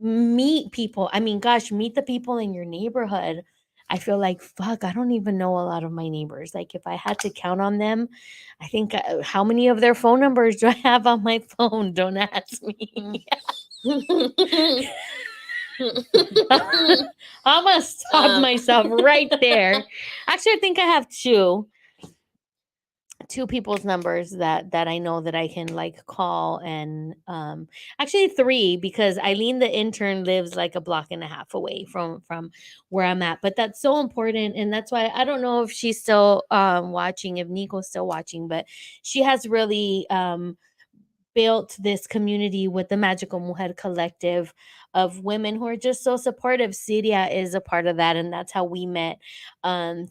meet people. I mean, gosh, meet the people in your neighborhood. I feel like, fuck, I don't even know a lot of my neighbors. Like, if I had to count on them, I think how many of their phone numbers do I have on my phone? Don't ask me. I'm gonna stop myself right there. Actually, I think I have two people's numbers that I know that I can like call, and actually three, because Eileen the intern lives like a block and a half away from where I'm at. But that's so important, and that's why I don't know if she's still watching, if Nico's still watching, but she has really built this community with the Magical Mujer Collective of women who are just so supportive. Siria is a part of that, and that's how we met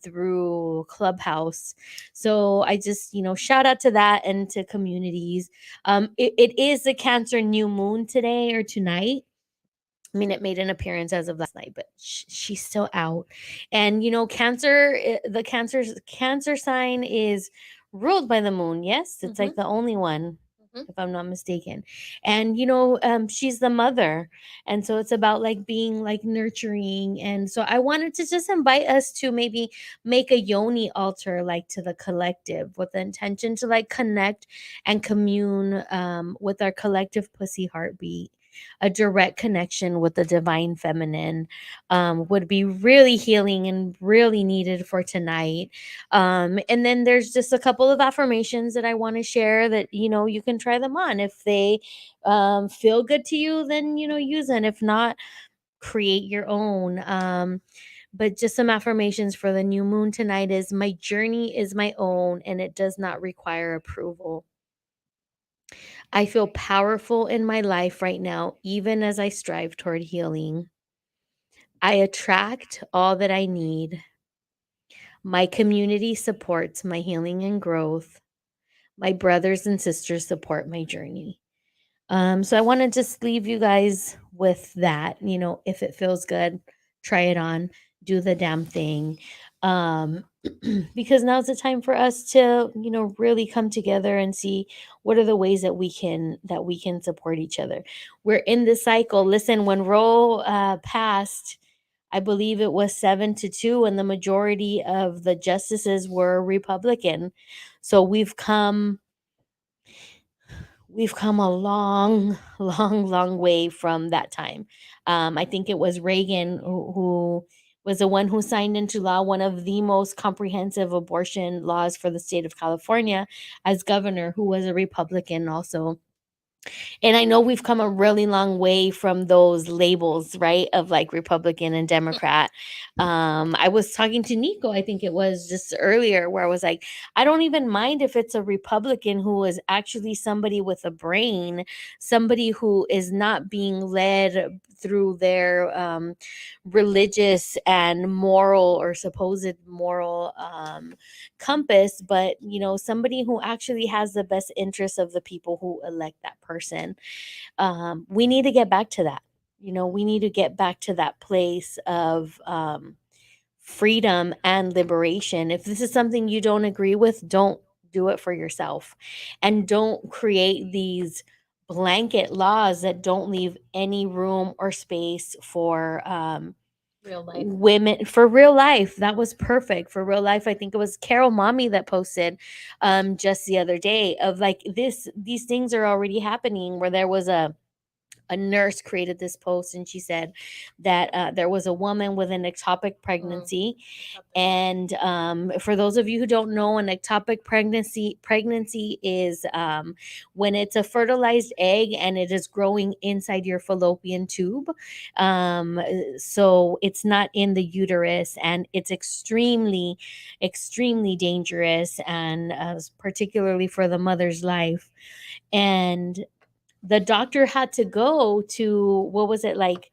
through Clubhouse. So I just, shout out to that and to communities. It is the Cancer new moon today or tonight. I mean, it made an appearance as of last night, but she's still out. And Cancer, the Cancer sign is ruled by the moon. Yes, it's like the only one, if I'm not mistaken. And she's the mother, and so it's about like being like nurturing. And so I wanted to just invite us to maybe make a yoni altar, like to the collective, with the intention to like connect and commune with our collective pussy heartbeat. A direct connection with the divine feminine would be really healing and really needed for tonight. And then there's just a couple of affirmations that I want to share that, you can try them on. If they feel good to you, then, use them. If not, create your own. But just some affirmations for the new moon tonight is my journey is my own and it does not require approval. I feel powerful in my life right now, even as I strive toward healing. I attract all that I need. My community supports my healing and growth. My brothers and sisters support my journey. So I want to just leave you guys with that. If it feels good, try it on, do the damn thing. Because now's the time for us to, really come together and see what are the ways that we can support each other. We're in this cycle. Listen, when Roe passed, I believe it was 7-2, and the majority of the justices were Republican. So we've come a long, long way from that time. I think it was Reagan who was the one who signed into law one of the most comprehensive abortion laws for the state of California as governor, who was a Republican also. And I know we've come a really long way from those labels, right, of like Republican and Democrat. I was talking to Nico, I think it was just earlier, where I was like, I don't even mind if it's a Republican who is actually somebody with a brain, somebody who is not being led through their religious and moral or supposed moral compass, but somebody who actually has the best interests of the people who elect that person. We need to get back to that. We need to get back to that place of freedom and liberation. If this is something you don't agree with, don't do it for yourself, and don't create these blanket laws that don't leave any room or space for Real life. women, for real life. That was perfect for real life. I think it was Carol Mommy that posted just the other day of like these things are already happening, where there was a nurse created this post, and she said that there was a woman with an ectopic pregnancy. And for those of you who don't know, an ectopic pregnancy is when it's a fertilized egg and it is growing inside your fallopian tube. So it's not in the uterus, and it's extremely, extremely dangerous, and particularly for the mother's life. And the doctor had to go to, what was it, like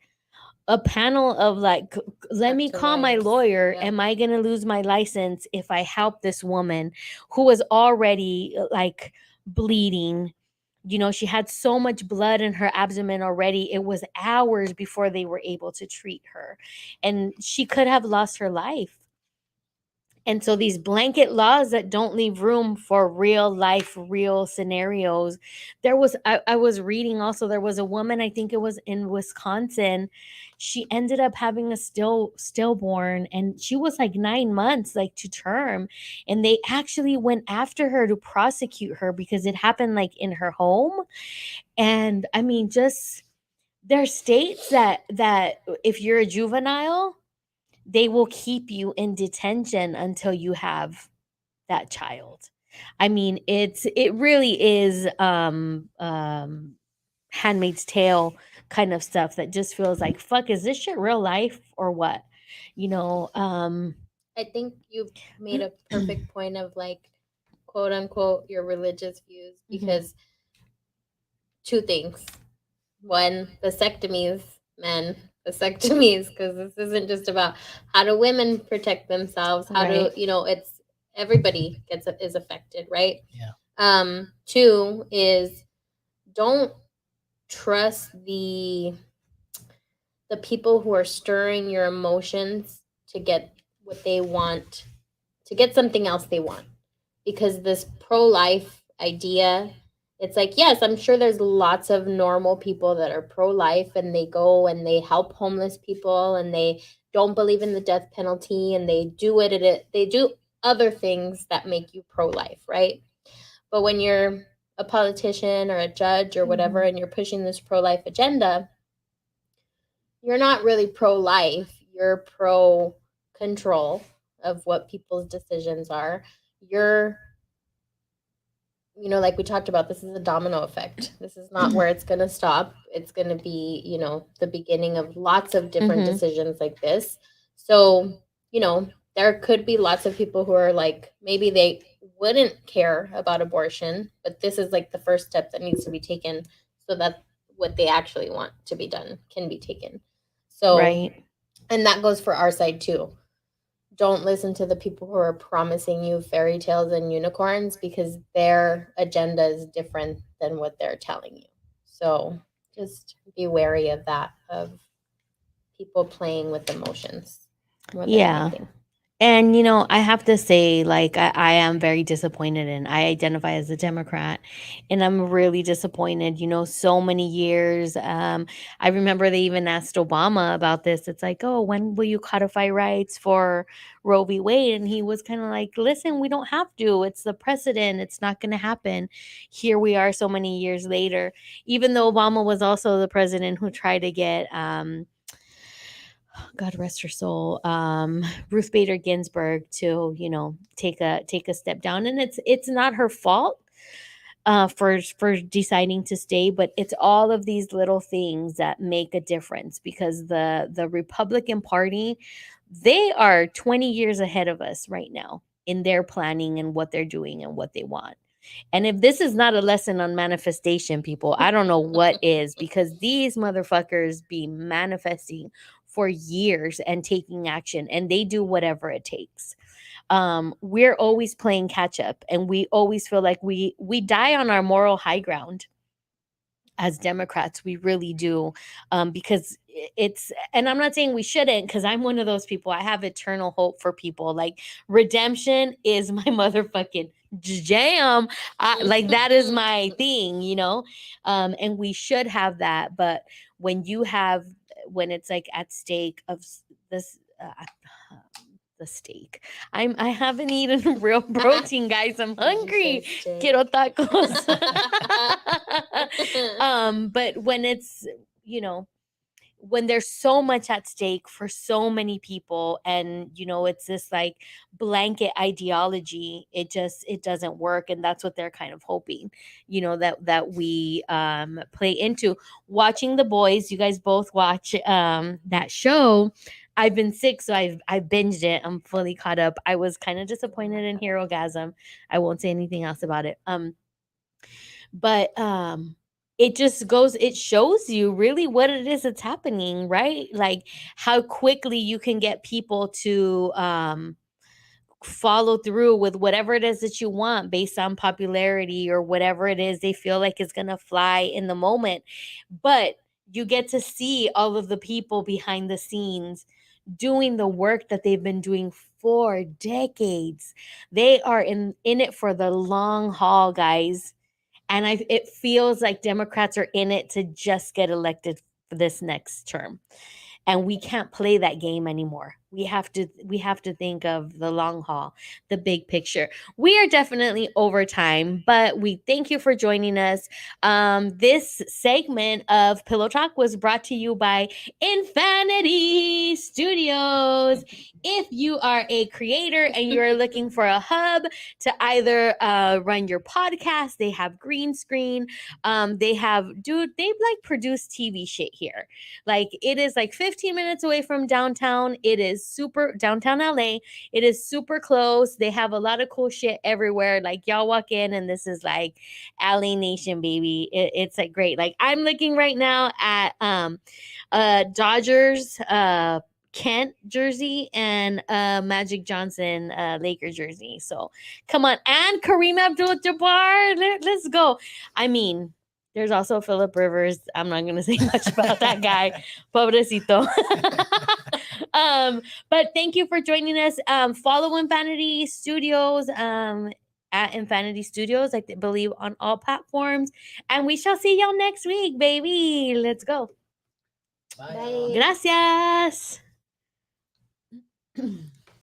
a panel of like, let me call my lawyer. Yeah. Am I going to lose my license if I help this woman who was already like bleeding? She had so much blood in her abdomen already. It was hours before they were able to treat her, and she could have lost her life. And so these blanket laws that don't leave room for real life, real scenarios. I was reading also, there was a woman, I think it was in Wisconsin. She ended up having a stillborn, and she was like 9 months, like to term. And they actually went after her to prosecute her because it happened like in her home. And I mean, just there's states that if you're a juvenile, they will keep you in detention until you have that child. I mean, it really is Handmaid's Tale kind of stuff that just feels like, fuck, is this shit real life or what? I think you made a perfect point of like, quote unquote, your religious views, because two things. One, vasectomies, because this isn't just about how do women protect themselves, how Right. do it's everybody is affected, right? Yeah. Two is, don't trust the people who are stirring your emotions to get what they want, to get something else they want. Because this pro-life idea, it's like, yes, I'm sure there's lots of normal people that are pro-life, and they go and they help homeless people, and they don't believe in the death penalty, and they do they do other things that make you pro-life, right? But when you're a politician or a judge or whatever, and you're pushing this pro-life agenda, you're not really pro-life, you're pro-control of what people's decisions are. You're, like we talked about, this is a domino effect. This is not where it's going to stop. It's going to be, the beginning of lots of different decisions like this. So, you know, there could be lots of people who are like, maybe they wouldn't care about abortion, but this is like the first step that needs to be taken so that what they actually want to be done can be taken. So, Right. and that goes for our side too. Don't listen to the people who are promising you fairy tales and unicorns, because their agenda is different than what they're telling you. So just be wary of that, of people playing with emotions more than Yeah. anything. And, you know, I have to say, like, I am very disappointed, and I identify as a Democrat, and I'm really disappointed. You know, so many years. I remember they even asked Obama about this. It's like, oh, when will you codify rights for Roe v. Wade? And he was kind of like, listen, we don't have to. It's the precedent. It's not going to happen. Here we are so many years later, even though Obama was also the president who tried to get, God rest her soul, Ruth Bader Ginsburg to, you know, take a step down, and it's not her fault for deciding to stay, but it's all of these little things that make a difference, because the Republican Party, they are 20 years ahead of us right now in their planning and what they're doing and what they want. And if this is not a lesson on manifestation, people, I don't know what is, because these motherfuckers be manifesting for years and taking action, and they do whatever it takes. We're always playing catch up, and we always feel like we die on our moral high ground as Democrats. We really do, because it's, and I'm not saying we shouldn't, because I'm one of those people. I have eternal hope for people. Like, redemption is my motherfucking jam. Like, that is my thing, you know. And we should have that, but when it's like at stake of this. The steak. I haven't eaten real protein, guys. I'm hungry. Quiero tacos. But when it's, you know, when there's so much at stake for so many people, and, you know, it's this like blanket ideology, it doesn't work. And that's what they're kind of hoping, you know, that we play into. Watching The Boys, you guys both watch that show. I've been sick, so I've binged it. I'm fully caught up. I was kind of disappointed in Hero Gasm. I won't say anything else about it. But it shows you really what it is that's happening, right? Like, how quickly you can get people to follow through with whatever it is that you want based on popularity, or whatever it is they feel like is going to fly in the moment. But you get to see all of the people behind the scenes doing the work that they've been doing for decades. They are in it for the long haul, guys. And it feels like Democrats are in it to just get elected for this next term. And we can't play that game anymore. We have to think of the long haul, the big picture. We are definitely over time, but we thank you for joining us. This segment of Pillow Talk was brought to you by Infinity Studios. If you are a creator and you're looking for a hub to either run your podcast, they have green screen. They've like produced TV shit here. Like, it is like 15 minutes away from downtown. It is super downtown LA. It is super close. They have a lot of cool shit everywhere. Like, y'all walk in and this is like LA Nation, baby. It's like great. Like, I'm looking right now at Dodgers Kent jersey and Magic Johnson Laker jersey. So come on. And Kareem Abdul-Jabbar. Let's go. I mean, there's also Phillip Rivers. I'm not going to say much about that guy. Pobrecito. But thank you for joining us. Follow Infinity Studios at Infinity Studios, I believe, on all platforms. And we shall see y'all next week, baby. Let's go. Bye. Gracias.